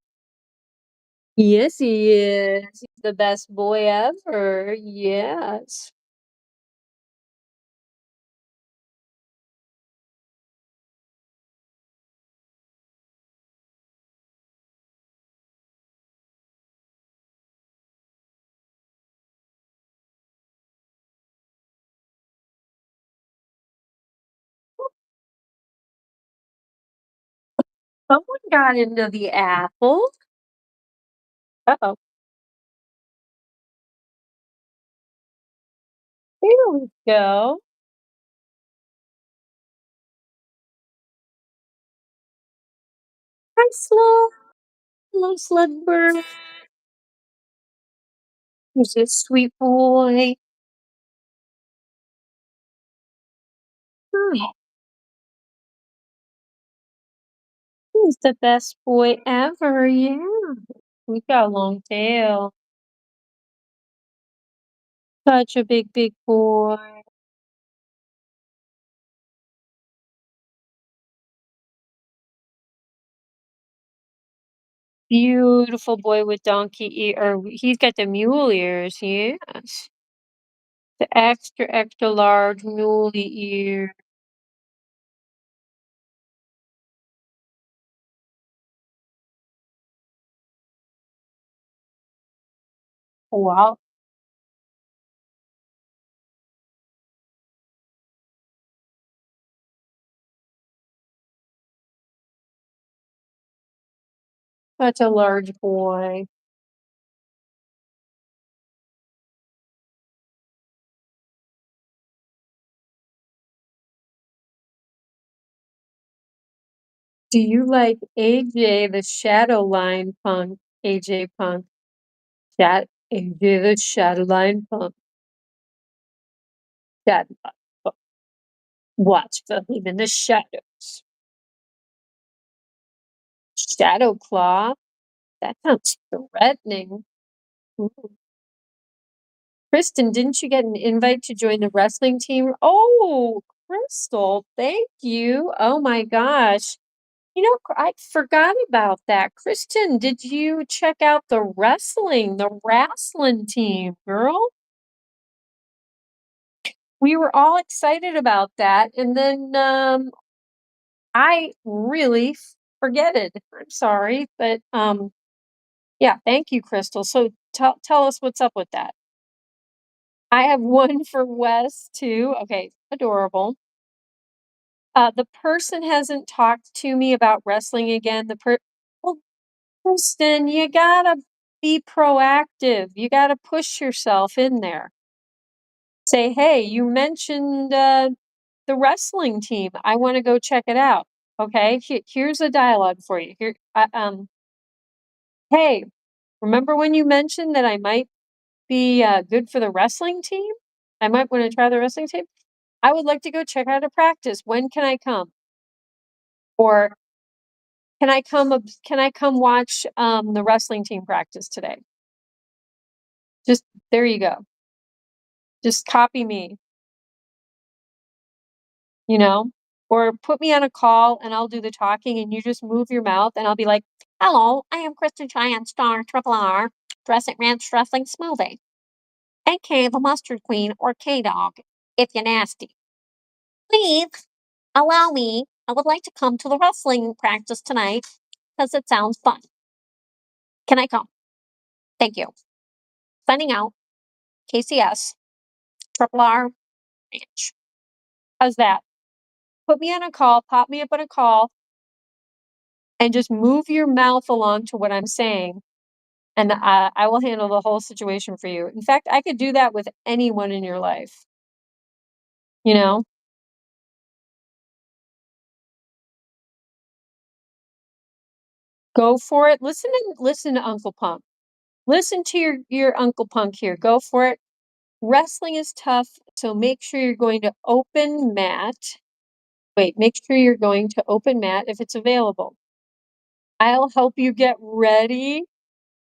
Yes, he is. He's the best boy ever. Yes. Someone got into the apple. Uh-oh. There we go. Hi, Slug. Hello, Slugbird. Here's this sweet boy. Hi. He's the best boy ever. Yeah. He's got a long tail. Such a big, big boy. Beautiful boy with donkey ear, or he's got the mule ears, yes. The extra, extra large muley ear. Wow. Such a large boy. Do you like AJ the Shadow Line Punk? AJ Punk. AJ the Shadow Line Punk. Shadow Line Punk. Watch for him in the shadows. Shadow Claw. That sounds threatening. Ooh. Kristen, didn't you get an invite to join the wrestling team? Oh, Crystal, thank you. Oh my gosh. You know, I forgot about that. Kristen, did you check out the wrestling team, girl? We were all excited about that, and then I really forget it. I'm sorry, but yeah, thank you, Crystal. So tell us what's up with that. I have one for Wes too. Okay, adorable. The person hasn't talked to me about wrestling again. Well, Kristen, you gotta Be proactive. You gotta push yourself in there. Say, "Hey, you mentioned, the wrestling team. I wanna go check it out." Okay? Here's a dialogue for you. "Hey, remember when you mentioned that I might be, good for the wrestling team? I might wanna try the wrestling team? I would like to go check out a practice. When can I come?" Or, can I come watch, the wrestling team practice today?" Just there you go. Just copy me, you know? Or put me on a call and I'll do the talking and you just move your mouth and I'll be like, "Hello, I am Kristen Cheyenne Star Triple R, Dressing Ranch Wrestling Smoothie, aka the Mustard Queen or K Dog, if you're nasty. Please allow me. I would like to come to the wrestling practice tonight because it sounds fun. Can I come? Thank you. Signing out. KCS, Triple R Ranch." How's that? Put me on a call, pop me up on a call, and just move your mouth along to what I'm saying, and I will handle the whole situation for you. In fact, I could do that with anyone in your life, you know? Go for it. Listen to Uncle Punk. Listen to your Uncle Punk here. Go for it. Wrestling is tough, so make sure you're going to open mat. Wait, make sure you're going to open mat if it's available. I'll help you get ready.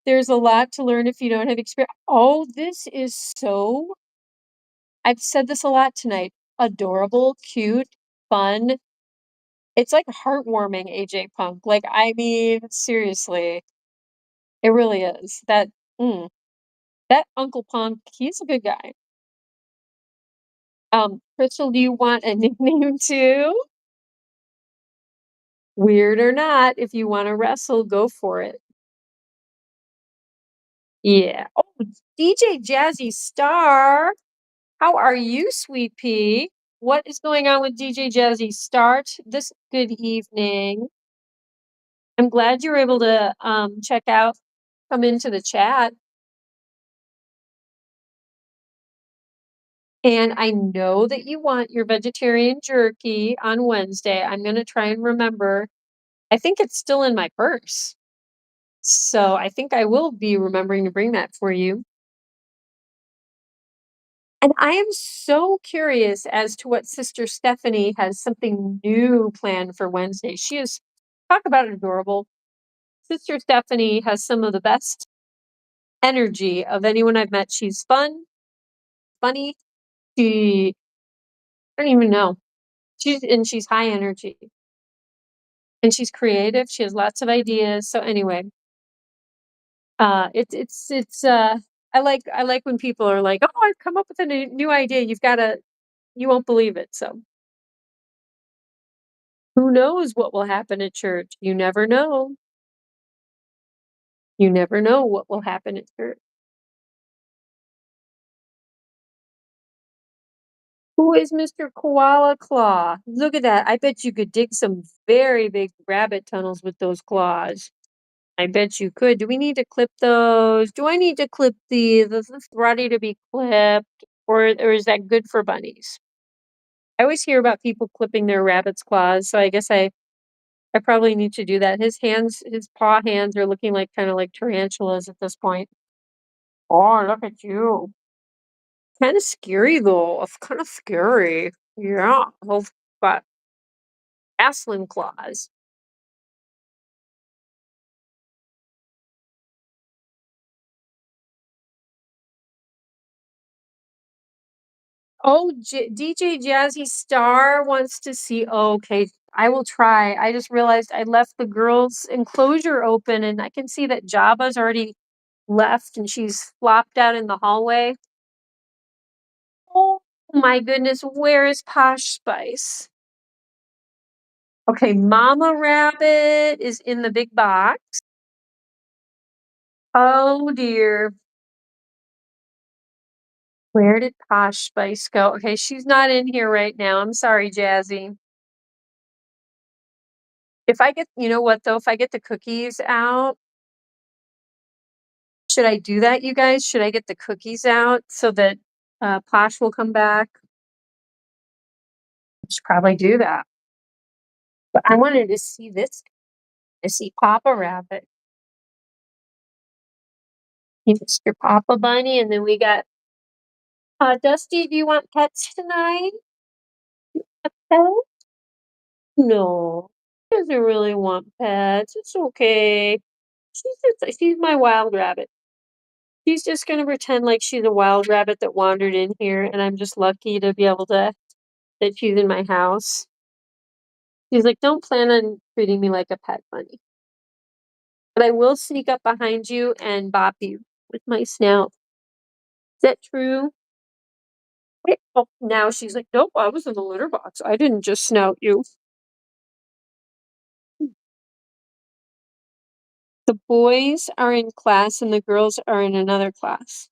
There's a lot to learn if you don't have experience. Oh, this is so I've said this a lot tonight. Adorable, cute, fun. It's like heartwarming, AJ Punk. Like, I mean, seriously, it really is. Mm, that Uncle Punk, he's a good guy. Crystal, do you want a nickname too? Weird or not, if you want to wrestle, go for it. Yeah. Oh, DJ Jazzy Star. How are you, sweet pea? What is going on with DJ Jazzy Star this good evening? I'm glad you were able to come into the chat. And I know that you want your vegetarian jerky on Wednesday. I'm gonna try and remember. I think it's still in my purse. So I think I will be remembering to bring that for you. And I am so curious as to what Sister Stephanie has something new planned for Wednesday. She is talk about adorable. Sister Stephanie has some of the best energy of anyone I've met. She's fun, funny. I don't even know. She's high energy and she's creative. She has lots of ideas. So anyway, it's I like when people are like, "Oh, I've come up with a new idea." You won't believe it. So who knows what will happen at church? You never know. You never know what will happen at church. Who is Mr. Koala Claw? Look at that. I bet you could dig some very big rabbit tunnels with those claws. I bet you could. Do we need to clip those? Do I need to clip the ready to be clipped? Or is that good for bunnies? I always hear about people clipping their rabbit's claws, so I guess I probably need to do that. His paw hands are looking like kind of like tarantulas at this point. Oh, look at you. Kind of scary though. It's kind of scary. Yeah, those got asslin claws. Oh, DJ Jazzy Star wants to see. Oh, okay, I will try. I just realized I left the girls' enclosure open, and I can see that Jabba's already left, and she's flopped out in the hallway. Oh my goodness, where is Posh Spice? Okay, Mama Rabbit is in the big box. Oh dear. Where did Posh Spice go? Okay, she's not in here right now. I'm sorry, Jazzy. You know what though? If I get the cookies out, Should I do that, you guys? Should I get the cookies out so that Posh will come back? I should probably do that. But I wanted to see this. I see Papa Rabbit. Mr. Papa Bunny, and then we got Dusty. Do you want pets tonight? A pet? No, she doesn't really want pets. It's okay. She's my wild rabbit. She's just gonna pretend like she's a wild rabbit that wandered in here, and I'm just lucky to be able to that she's in my house. She's like, don't plan on treating me like a pet bunny. But I will sneak up behind you and bop you with my snout. Is that true? Wait, oh, now she's like, nope, I was in the litter box. I didn't just snout you. The boys are in class and the girls are in another class.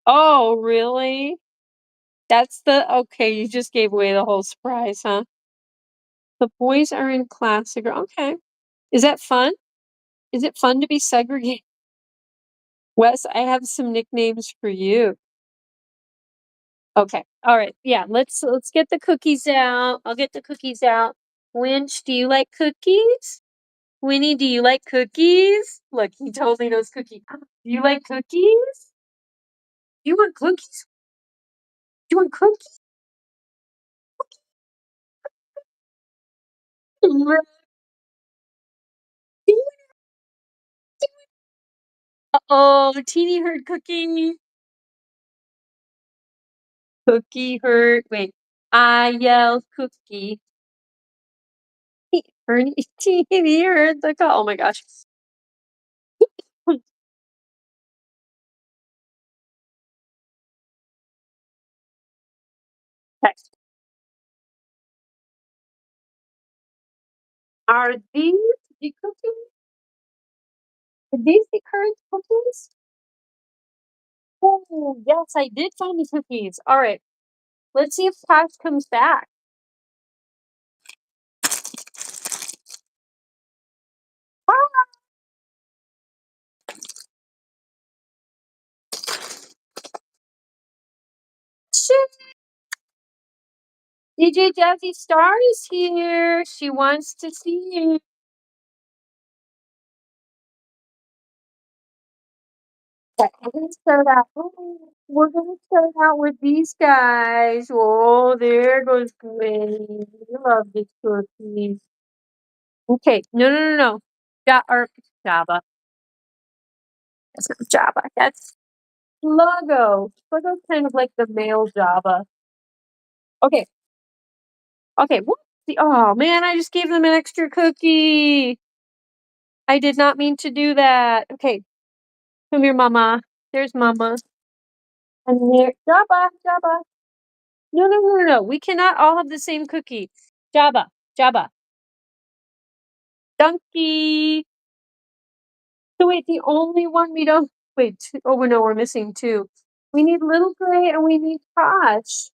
Oh, really? That's okay, you just gave away the whole surprise, huh? The boys are in class, the girl, okay. Is that fun? Is it fun to be segregated? Wes, I have some nicknames for you. Okay. All right. Yeah, let's get the cookies out. I'll get the cookies out. Winch, do you like cookies? Winnie, do you like cookies? Look, he totally knows cookie. Do you like cookies? You want cookies? You want cookies? Uh-oh, Teeny heard cookie. Cookie heard. Wait. I yelled cookie. Ernie, Teeny heard the call. Oh my gosh. Okay. Are these the cookies? Are these the current cookies? Oh, yes, I did find the cookies. All right. Let's see if Posh comes back. Ah, shit. DJ Jazzy Star is here. She wants to see you. Okay, we're gonna start out with these guys. Oh, there goes Gwynnie. I love this cookie. Okay, no. Or Jabba. That's not Jabba. That's Sluggo. Sluggo's kind of like the male Jabba. Okay, okay. Whoopsie. Oh man, I just gave them an extra cookie. I did not mean to do that. Okay, come here, Mama. There's Mama. And there, Jabba. No. We cannot all have the same cookie. Jabba. Donkey. So wait, the only one we don't wait. Oh no, we're missing two. We need Little Gray and we need Posh.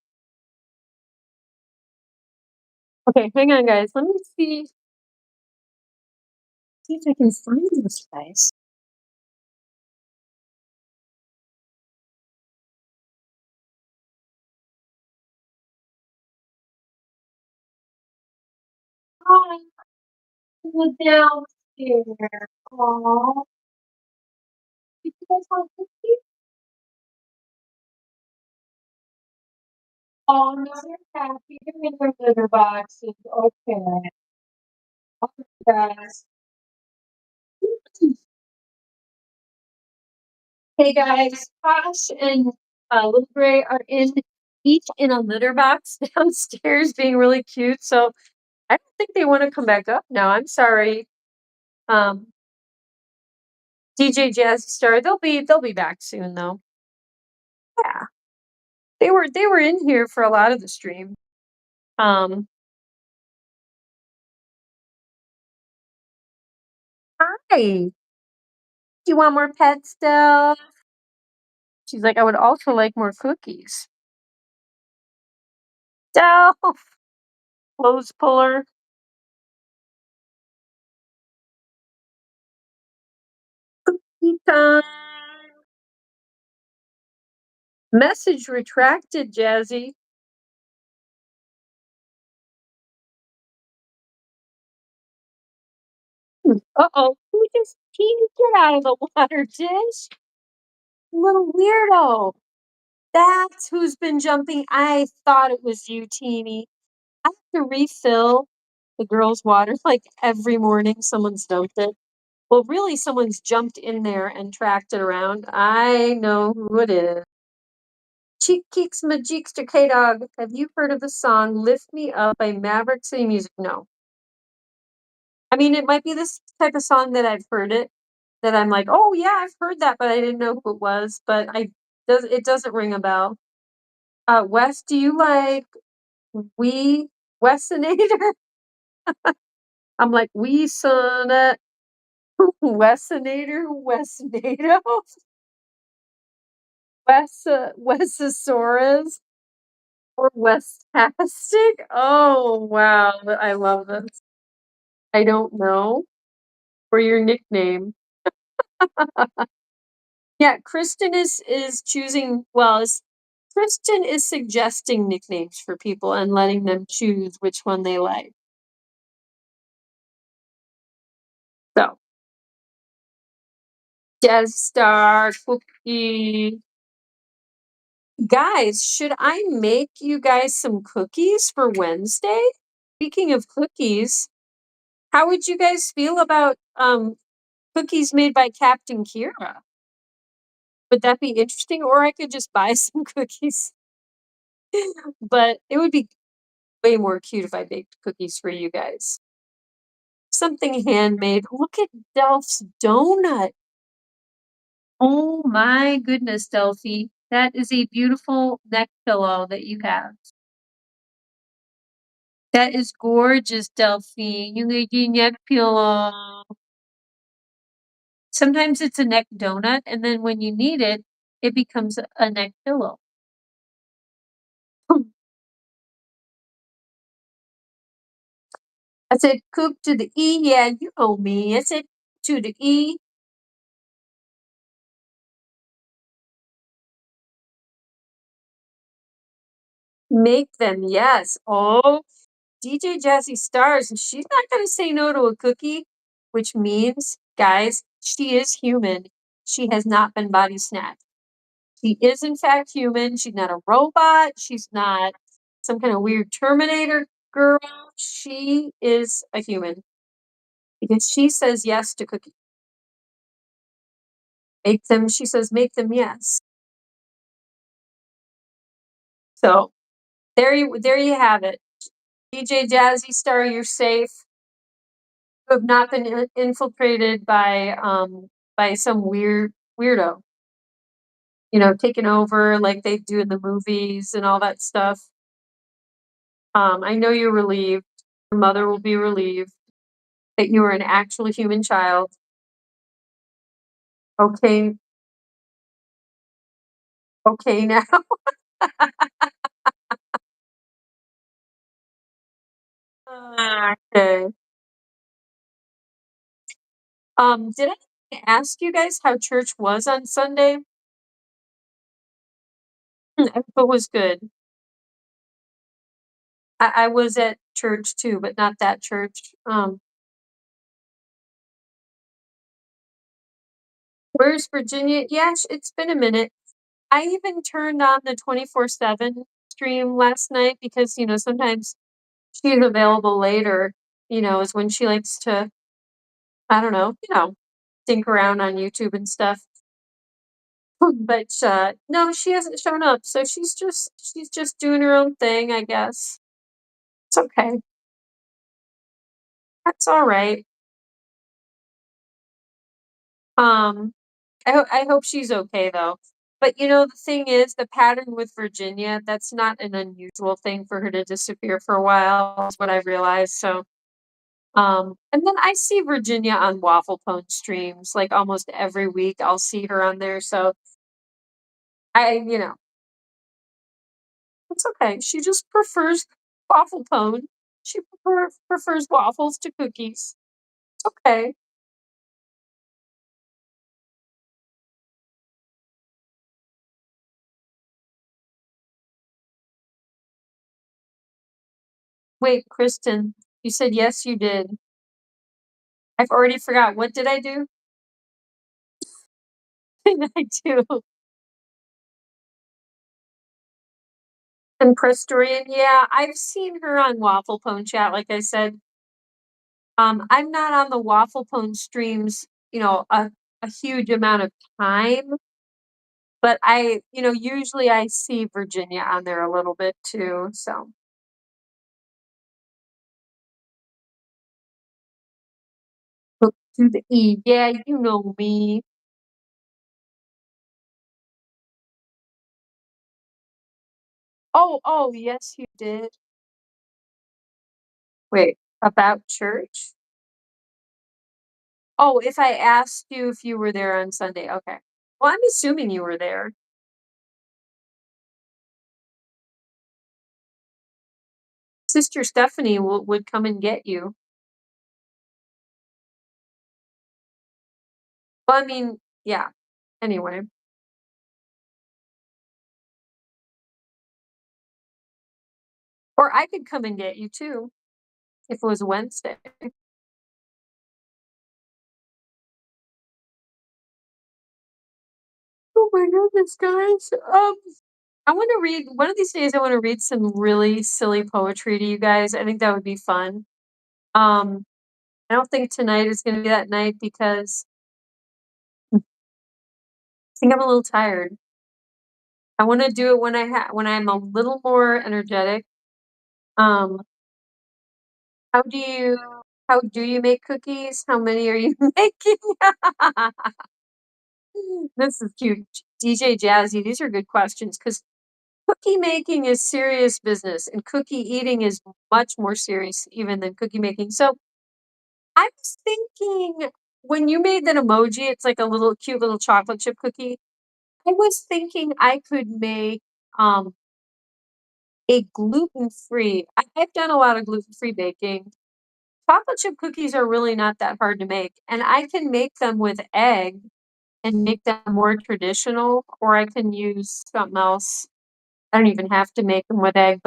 Okay, hang on, guys. Let me see if I can find this guys. Hi, we're downstairs. Aw. Did you guys want cookies? Oh, no, they're happy. They're in their litter boxes. Okay. Okay, guys. Hey guys, Posh and Little Gray are each in a litter box downstairs being really cute. So I don't think they want to come back up now. I'm sorry. Um, DJ Jazzy Star, they'll be back soon though. Yeah. They were in here for a lot of the stream. Um, Hi. Do you want more pet stuff? She's like, I would also like more cookies. Delph, clothes puller. time. Message retracted, Jazzy. Uh-oh. Who just teeny get out of the water dish? Little weirdo. That's who's been jumping. I thought it was you, Teeny. I have to refill the girls' water like every morning. Someone's dumped it. Well, really, someone's jumped in there and tracked it around. I know who it is. Cheek Keeks Majikster K Dog. Have you heard of the song Lift Me Up by Maverick City Music? No. I mean, it might be this type of song that I've heard it, that I'm like, oh yeah, I've heard that, but I didn't know who it was. But it doesn't ring a bell. Wes, do you like We Wessinator? I'm like, we sonnet Wessinator, Wesnado, Wessasaurus, or Westastic? Oh wow, I love this. I don't know. For your nickname. Yeah, Kristen is choosing, well, Kristen is suggesting nicknames for people and letting them choose which one they like. So, Jazz Star, Cookie. Guys, should I make you guys some cookies for Wednesday? Speaking of cookies, how would you guys feel about cookies made by Captain Kira? Would that be interesting? Or I could just buy some cookies. But it would be way more cute if I baked cookies for you guys. Something handmade. Look at Delph's donut. Oh my goodness, Delphi. That is a beautiful neck pillow that you have. That is gorgeous, Delphine. You get your neck pillow. Sometimes it's a neck donut, and then when you need it, it becomes a neck pillow. I said, cook to the E. Yeah, you know me. I said, to the E. Make them, yes. Oh, DJ Jazzy Stars, and she's not going to say no to a cookie, which means, guys, she is human. She has not been body snatched. She is, in fact, human. She's not a robot. She's not some kind of weird Terminator girl. She is a human because she says yes to cookies. Make them, she says, make them yes. So there you have it. DJ Jazzy Star, you're safe. You have not been infiltrated by some weirdo, taking over like they do in the movies and all that stuff. I know you're relieved. Your mother will be relieved that you are an actual human child. Okay, okay now. Okay. Did I ask you guys how church was on Sunday? I hope it was good. I was at church too, but not that church. Where's Virginia? Yeah, it's been a minute. I even turned on the 24/7 stream last night because, sometimes she's available later, is when she likes to, I don't know, dink around on YouTube and stuff. But no, she hasn't shown up, so she's just doing her own thing, I guess. It's okay. That's all right. Um, I hope she's okay though. But the thing is, the pattern with Virginia, that's not an unusual thing for her to disappear for a while, is what I've realized. So, and then I see Virginia on Waffle Pone streams like almost every week. I'll see her on there. So I, it's okay. She just prefers waffle pone. She prefers waffles to cookies. It's okay. Wait, Kristen, you said yes, you did. I've already forgot. What did I do? What did I do? And Prestorian, yeah, I've seen her on Waffle Pone chat, like I said. I'm not on the Waffle Pone streams, a huge amount of time, but usually I see Virginia on there a little bit too, so. Hook to the E, yeah, you know me. Oh, yes, you did. Wait, about church? Oh, if I asked you if you were there on Sunday, okay. Well, I'm assuming you were there. Sister Stephanie would come and get you. Well, I mean, yeah. Anyway. Or I could come and get you too, if it was Wednesday. Oh my goodness, guys. I want to read one of these days. I want to read some really silly poetry to you guys. I think that would be fun. I don't think tonight is going to be that night because I think I'm a little tired. I want to do it when I'm a little more energetic. Um, how do you how do you make cookies? How many are you making? This is cute. DJ Jazzy, these are good questions because cookie making is serious business and cookie eating is much more serious even than cookie making. So I was thinking when you made that emoji, it's like a little cute little chocolate chip cookie. I was thinking I could make um a gluten-free. I've done a lot of gluten-free baking. Chocolate chip cookies are really not that hard to make, and I can make them with egg and make them more traditional, or I can use something else. I don't even have to make them with egg,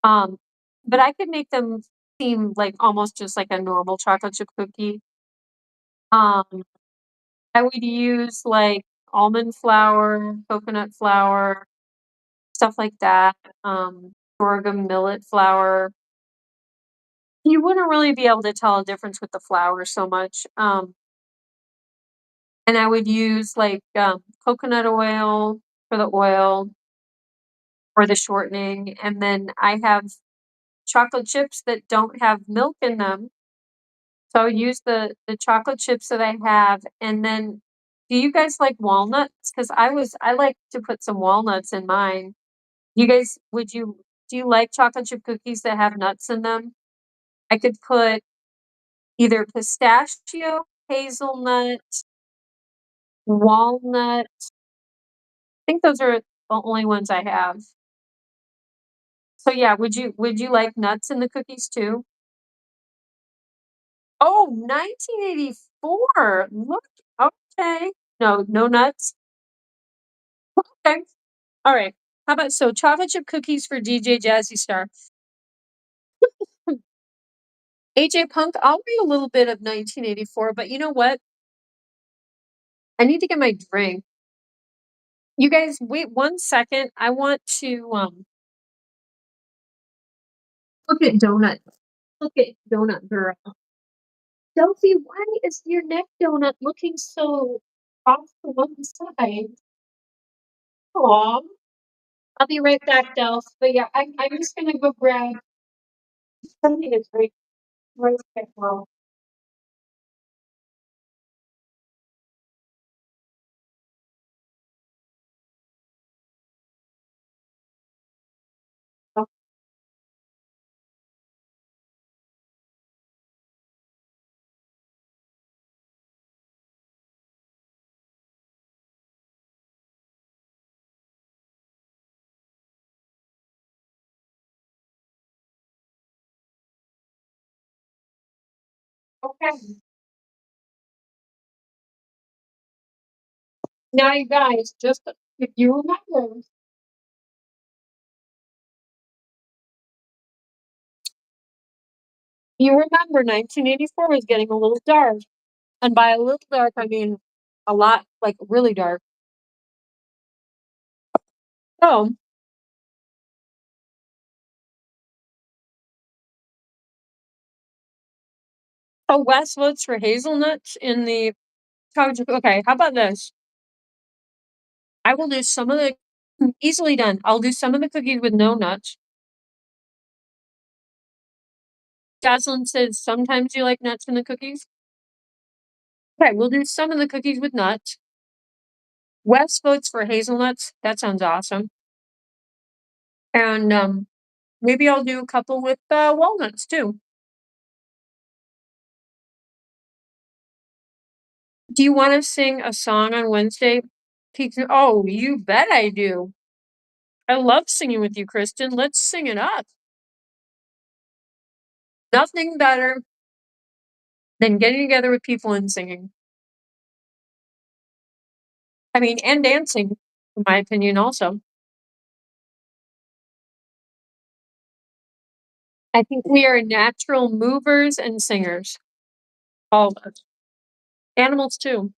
um, but I could make them seem like almost just like a normal chocolate chip cookie. Um, I would use like almond flour, coconut flour, stuff like that. Sorghum millet flour. You wouldn't really be able to tell a difference with the flour so much. And I would use like coconut oil for the oil or the shortening. And then I have chocolate chips that don't have milk in them. So I'll use the chocolate chips that I have. And then do you guys like walnuts? Because I like to put some walnuts in mine. You guys, do you like chocolate chip cookies that have nuts in them? I could put either pistachio, hazelnut, walnut. I think those are the only ones I have. So yeah, would you like nuts in the cookies too? Oh, 1984. Look, okay. No nuts. Okay. All right. How about so chocolate chip cookies for DJ Jazzy Star. AJ Punk, I'll read a little bit of 1984, but you know what? I need to get my drink. You guys wait 1 second. I want to look at donut. Look at donut girl. Delphi, why is your neck donut looking so off to one side? Aw. I'll be right back, Delph. But yeah, I'm just gonna go grab something that's right back now. Okay. Now you guys, just if you remember, You remember 1984 was getting a little dark. And by a little dark, I mean a lot, like really dark. So, Wes votes for hazelnuts in the college. Okay, how about this? I will do some of the easily done. I'll do some of the cookies with no nuts. Jocelyn says sometimes you like nuts in the cookies. Okay, we'll do some of the cookies with nuts. Wes votes for hazelnuts. That sounds awesome. And maybe I'll do a couple with walnuts too. Do you want to sing a song on Wednesday? Oh, you bet I do. I love singing with you, Kristen. Let's sing it up. Nothing better than getting together with people and singing. I mean, and dancing, in my opinion, also. I think we are natural movers and singers. All of us. Animals, too.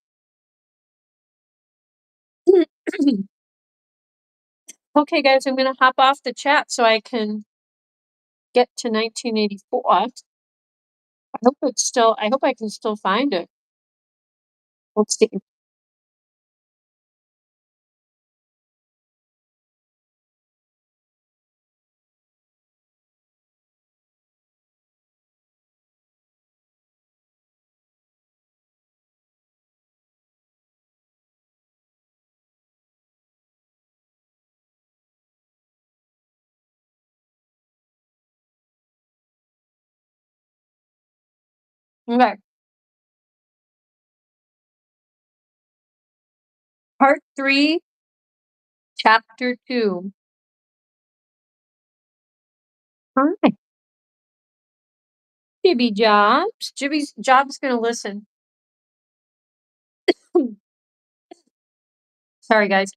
Okay, guys, I'm going to hop off the chat so I can get to 1984. I hope I can still find it. Let's see. Okay. Part 3, Chapter 2. Hi, Jibby Jobs. Jibby's Job's gonna listen. Sorry, guys.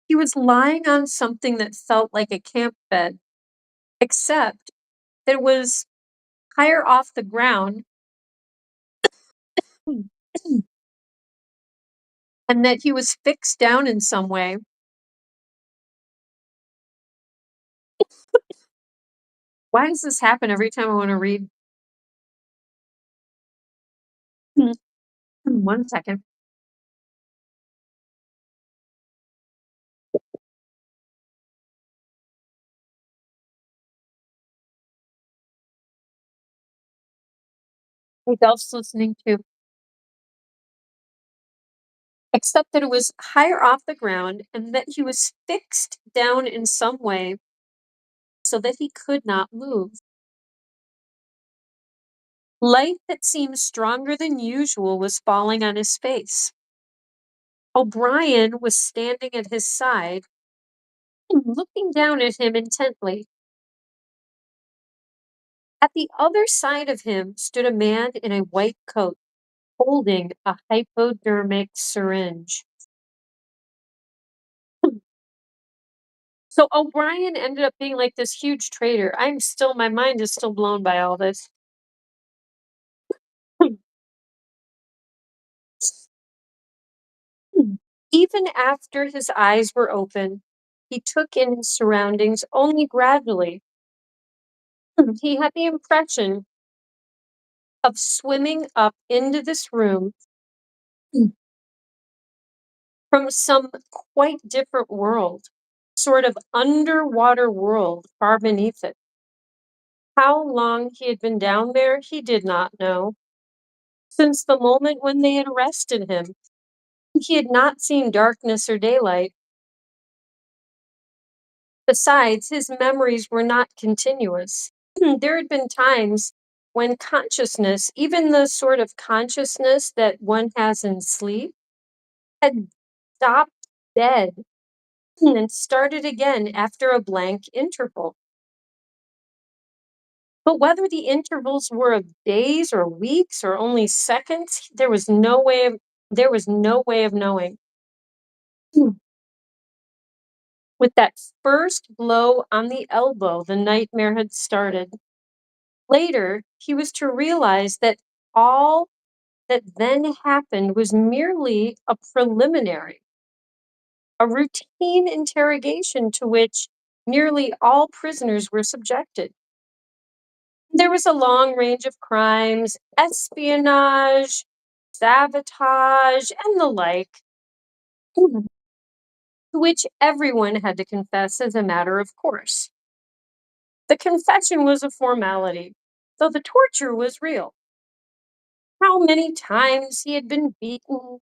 He was lying on something that felt like a camp bed, except that it was higher off the ground and that he was fixed down in some way. Why does this happen every time I want to read? 1 second. What else listening to? Except that it was higher off the ground and that he was fixed down in some way so that he could not move. Light that seemed stronger than usual was falling on his face. O'Brien was standing at his side, looking down at him intently. At the other side of him stood a man in a white coat, holding a hypodermic syringe. So O'Brien ended up being like this huge traitor. My mind is still blown by all this. Even after his eyes were open, he took in his surroundings only gradually. He had the impression of swimming up into this room from some quite different world, sort of underwater world far beneath it. How long he had been down there, he did not know. Since the moment when they had arrested him, he had not seen darkness or daylight. Besides, his memories were not continuous. There had been times when consciousness, even the sort of consciousness that one has in sleep, had stopped dead and started again after a blank interval. But whether the intervals were of days or weeks or only seconds, there was no way of knowing. With that first blow on the elbow, the nightmare had started. Later, he was to realize that all that then happened was merely a preliminary, a routine interrogation to which nearly all prisoners were subjected. There was a long range of crimes, espionage, sabotage, and the like, to which everyone had to confess as a matter of course. The confession was a formality, though the torture was real. How many times he had been beaten,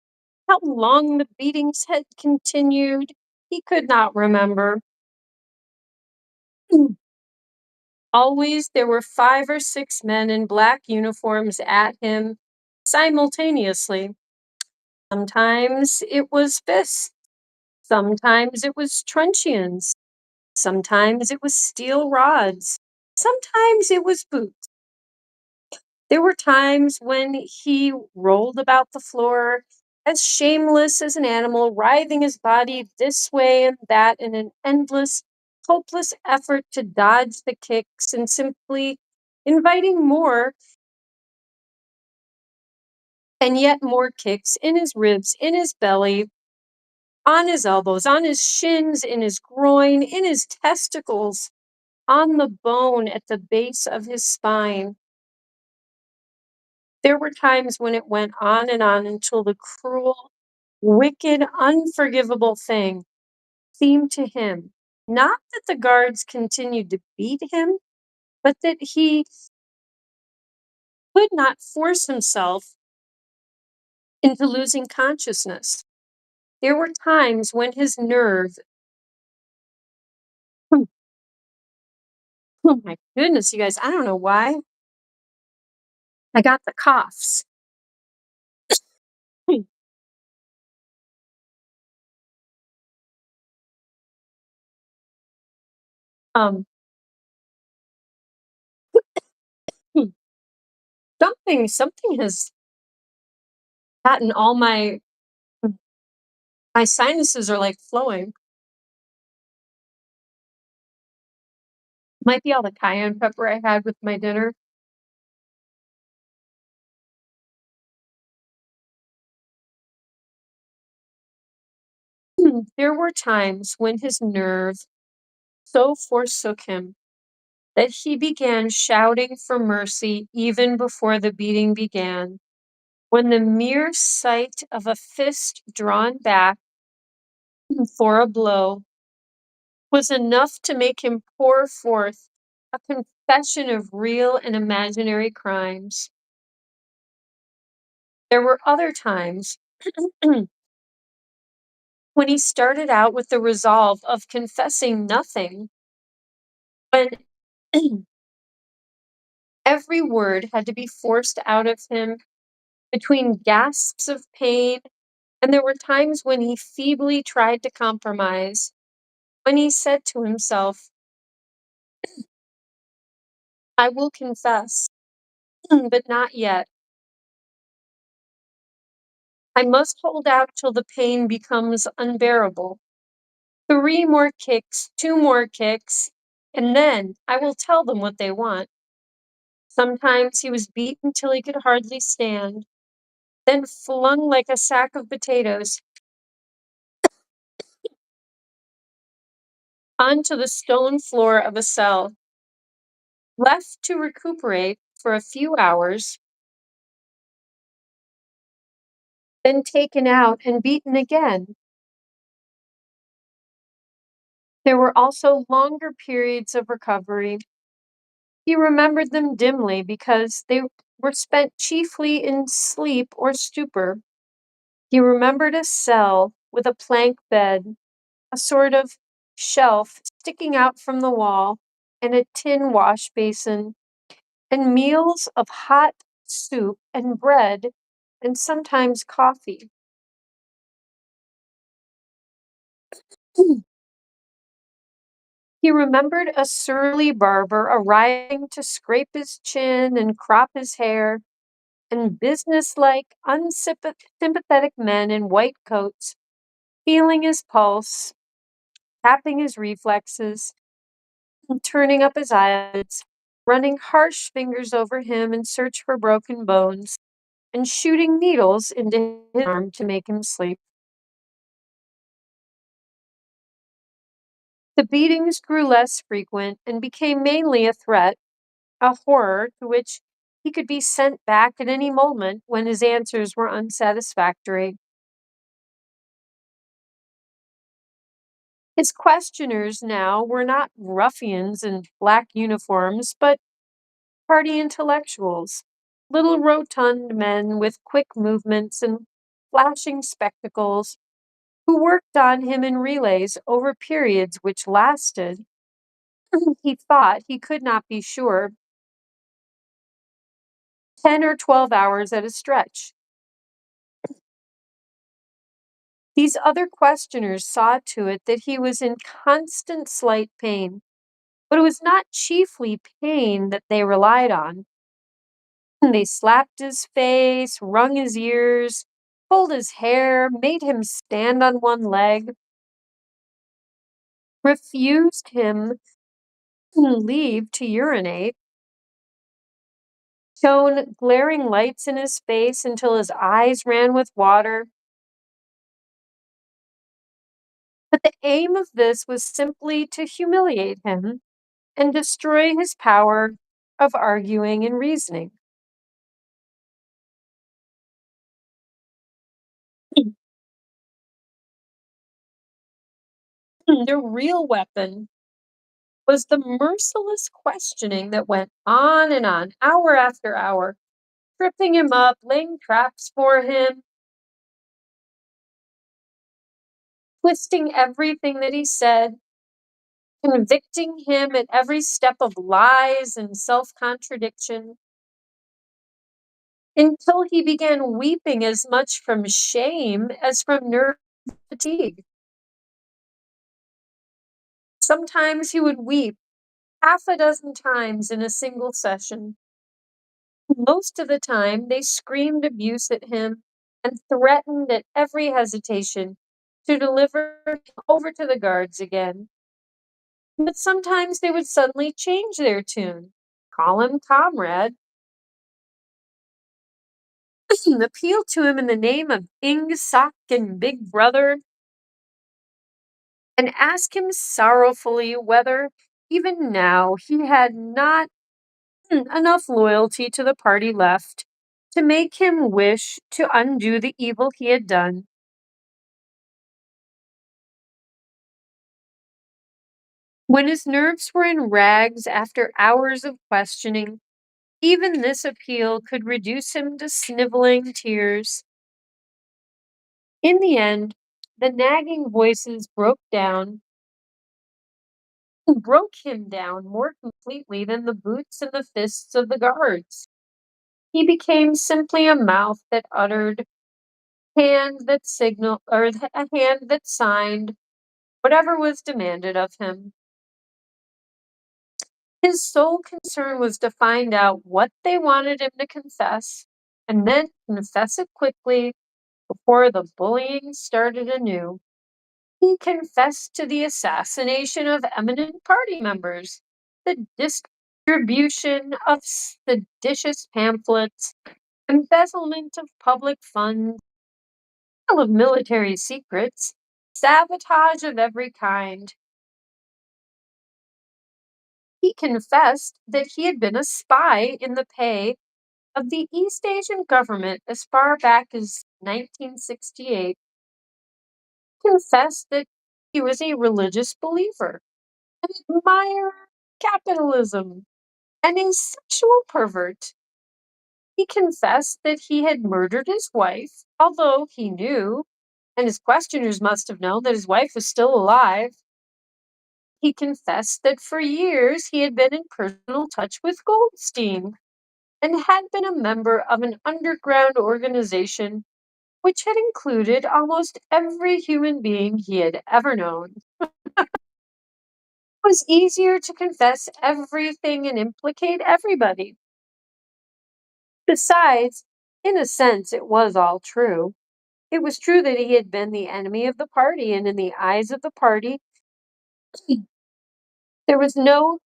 how long the beatings had continued, he could not remember. Always there were 5 or 6 men in black uniforms at him simultaneously. Sometimes it was fists, sometimes it was truncheons, sometimes it was steel rods, sometimes it was boots. There were times when he rolled about the floor, as shameless as an animal, writhing his body this way and that in an endless, hopeless effort to dodge the kicks and simply inviting more and yet more kicks in his ribs, in his belly, on his elbows, on his shins, in his groin, in his testicles, on the bone at the base of his spine. There were times when it went on and on until the cruel, wicked, unforgivable thing seemed to him not that the guards continued to beat him, but that he could not force himself into losing consciousness. There were times when his nerve, oh my goodness, you guys, I don't know why. I got the coughs. Um, something has gotten all my sinuses are like flowing. Might be all the cayenne pepper I had with my dinner. There were times when his nerve so forsook him that he began shouting for mercy even before the beating began, when the mere sight of a fist drawn back for a blow was enough to make him pour forth a confession of real and imaginary crimes. There were other times when he started out with the resolve of confessing nothing, when every word had to be forced out of him between gasps of pain, and there were times when he feebly tried to compromise, when he said to himself, I will confess, but not yet. I must hold out till the pain becomes unbearable. 3 more kicks, 2 more kicks, and then I will tell them what they want. Sometimes he was beaten till he could hardly stand, then flung like a sack of potatoes onto the stone floor of a cell, left to recuperate for a few hours, then taken out and beaten again. There were also longer periods of recovery. He remembered them dimly because they were spent chiefly in sleep or stupor. He remembered a cell with a plank bed, a sort of shelf sticking out from the wall, and a tin wash basin, and meals of hot soup and bread, and sometimes coffee. He remembered a surly barber arriving to scrape his chin and crop his hair, and businesslike, unsympathetic men in white coats feeling his pulse, tapping his reflexes, and turning up his eyelids running harsh fingers over him in search for broken bones, and shooting needles into his arm to make him sleep. The beatings grew less frequent and became mainly a threat, a horror to which he could be sent back at any moment when his answers were unsatisfactory. His questioners now were not ruffians in black uniforms, but party intellectuals, little rotund men with quick movements and flashing spectacles, who worked on him in relays over periods which lasted, he thought he could not be sure, 10 or 12 hours at a stretch. These other questioners saw to it that he was in constant slight pain, but it was not chiefly pain that they relied on. They slapped his face, wrung his ears, pulled his hair, made him stand on one leg, refused him leave to urinate, shone glaring lights in his face until his eyes ran with water. But the aim of this was simply to humiliate him and destroy his power of arguing and reasoning. The real weapon was the merciless questioning that went on, hour after hour, tripping him up, laying traps for him, twisting everything that he said, convicting him at every step of lies and self contradiction, until he began weeping as much from shame as from nerve fatigue. Sometimes he would weep half a dozen times in a single session. Most of the time, they screamed abuse at him and threatened at every hesitation to deliver him over to the guards again. But sometimes they would suddenly change their tune, call him comrade, appeal to him in the name of Ing Sak and Big Brother, and ask him sorrowfully whether, even now, he had not enough loyalty to the party left to make him wish to undo the evil he had done. When his nerves were in rags after hours of questioning, even this appeal could reduce him to sniveling tears. In the end, the nagging voices broke him down more completely than the boots and the fists of the guards. He became simply a mouth that uttered, hand that signaled, or a hand that signed whatever was demanded of him. His sole concern was to find out what they wanted him to confess, and then confess it quickly before the bullying started anew. He confessed to the assassination of eminent party members, the distribution of seditious pamphlets, embezzlement of public funds, sale of military secrets, sabotage of every kind. He confessed that he had been a spy in the pay of the East Asian government as far back as 1968. Confessed that he was a religious believer, an admirer of capitalism, and a sexual pervert. He confessed that he had murdered his wife, although he knew, and his questioners must have known, that his wife was still alive. He confessed that for years he had been in personal touch with Goldstein and had been a member of an underground organization which had included almost every human being he had ever known. It was easier to confess everything and implicate everybody. Besides, in a sense, it was all true. It was true that he had been the enemy of the party, and in the eyes of the party, there was no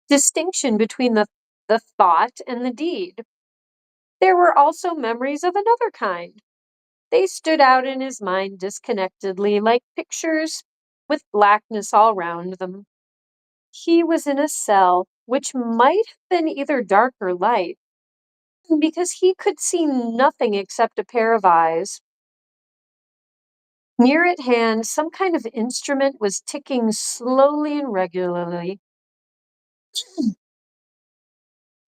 distinction between the thought and the deed. There were also memories of another kind. They stood out in his mind disconnectedly, like pictures with blackness all round them. He was in a cell which might have been either dark or light, because he could see nothing except a pair of eyes. Near at hand, some kind of instrument was ticking slowly and regularly.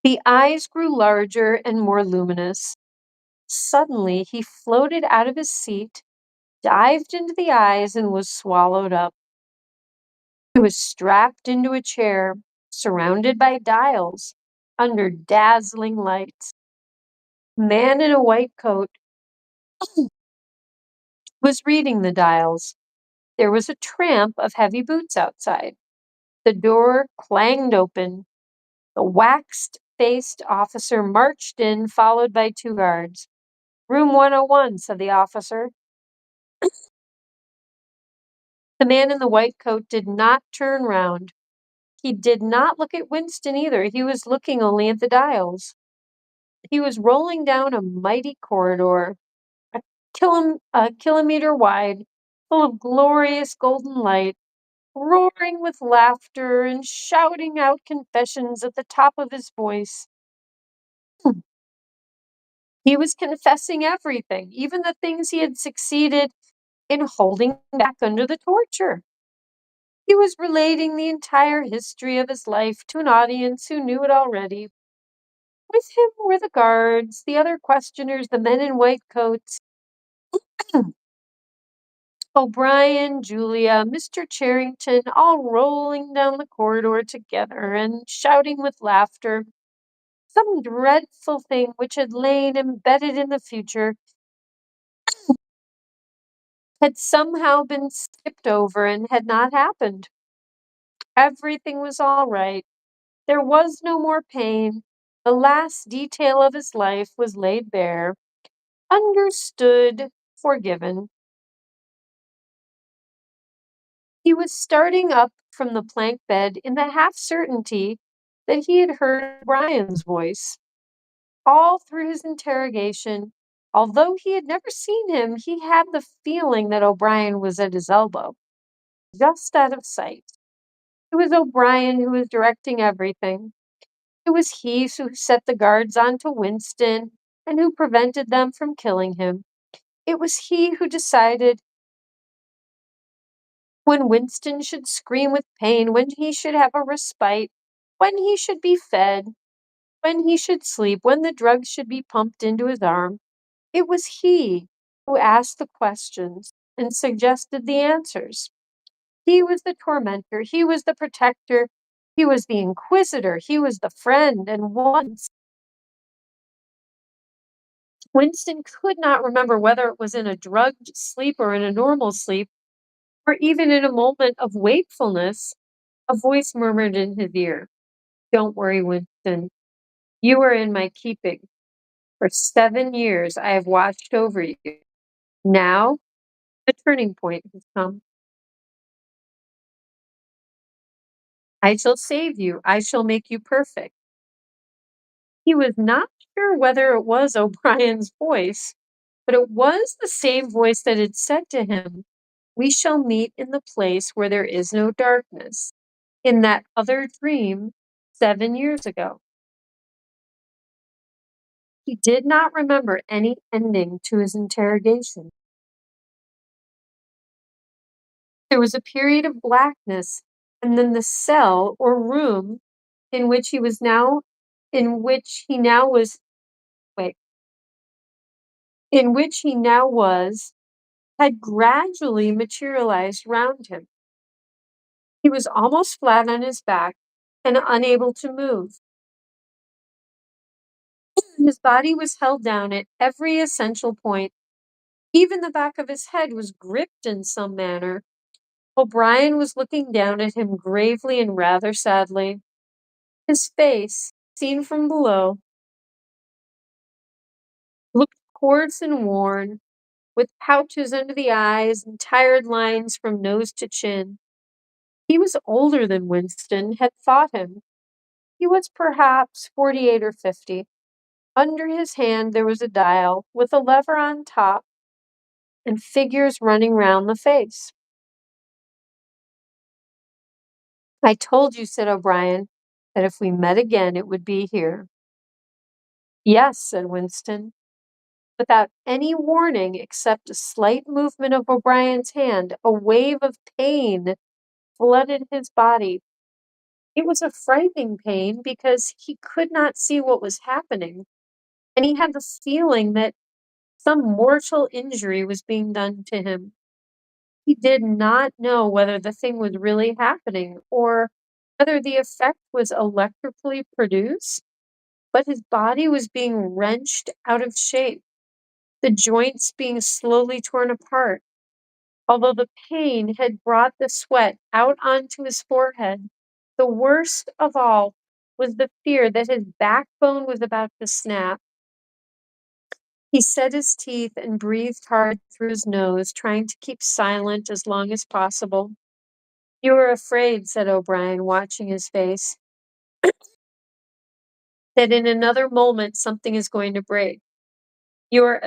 The eyes grew larger and more luminous. Suddenly, he floated out of his seat, dived into the eyes, and was swallowed up. He was strapped into a chair, surrounded by dials, under dazzling lights. A man in a white coat was reading the dials. There was a tramp of heavy boots outside. The door clanged open. The waxed-faced officer marched in, followed by two guards. "Room 101, said the officer. The man in the white coat did not turn round. He did not look at Winston either. He was looking only at the dials. He was rolling down a mighty corridor, a kilometer wide, full of glorious golden light, roaring with laughter and shouting out confessions at the top of his voice. He was confessing everything, even the things he had succeeded in holding back under the torture. He was relating the entire history of his life to an audience who knew it already. With him were the guards, the other questioners, the men in white coats, O'Brien, Julia, Mr. Charrington, all rolling down the corridor together and shouting with laughter. Some dreadful thing which had lain embedded in the future had somehow been skipped over and had not happened. Everything was all right. There was no more pain. The last detail of his life was laid bare, understood, forgiven. He was starting up from the plank bed in the half certainty that he had heard Brian's voice. All through his interrogation, although he had never seen him, he had the feeling that O'Brien was at his elbow, just out of sight. It was O'Brien who was directing everything. It was he who set the guards on to Winston and who prevented them from killing him. It was he who decided when Winston should scream with pain, when he should have a respite, when he should be fed, when he should sleep, when the drugs should be pumped into his arm. It was he who asked the questions and suggested the answers. He was the tormentor, he was the protector, he was the inquisitor, he was the friend, and once Winston could not remember whether it was in a drugged sleep or in a normal sleep, or even in a moment of wakefulness, a voice murmured in his ear, "Don't worry, Winston. You are in my keeping. For 7 years I have watched over you. Now the turning point has come. I shall save you. I shall make you perfect." He was not sure whether it was O'Brien's voice, but it was the same voice that had said to him, "We shall meet in the place where there is no darkness," in that other dream 7 years ago. He did not remember any ending to his interrogation. There was a period of blackness, and then the cell or room in which he was now in which he now was wait, in which he now was had gradually materialized round him. He was almost flat on his back and unable to move. His body was held down at every essential point. Even the back of his head was gripped in some manner. O'Brien was looking down at him gravely and rather sadly. His face, seen from below, looked coarse and worn, with pouches under the eyes and tired lines from nose to chin. He was older than Winston had thought him. He was perhaps 48 or 50. Under his hand there was a dial with a lever on top and figures running round the face. "I told you," said O'Brien, "that if we met again it would be here." "Yes," said Winston. Without any warning except a slight movement of O'Brien's hand, a wave of pain flooded his body. It was a frightening pain because he could not see what was happening, and he had the feeling that some mortal injury was being done to him. He did not know whether the thing was really happening or whether the effect was electrically produced, but his body was being wrenched out of shape, the joints being slowly torn apart. Although the pain had brought the sweat out onto his forehead, the worst of all was the fear that his backbone was about to snap. He set his teeth and breathed hard through his nose, trying to keep silent as long as possible. "You are afraid," said O'Brien, watching his face, "that in another moment something is going to break. You are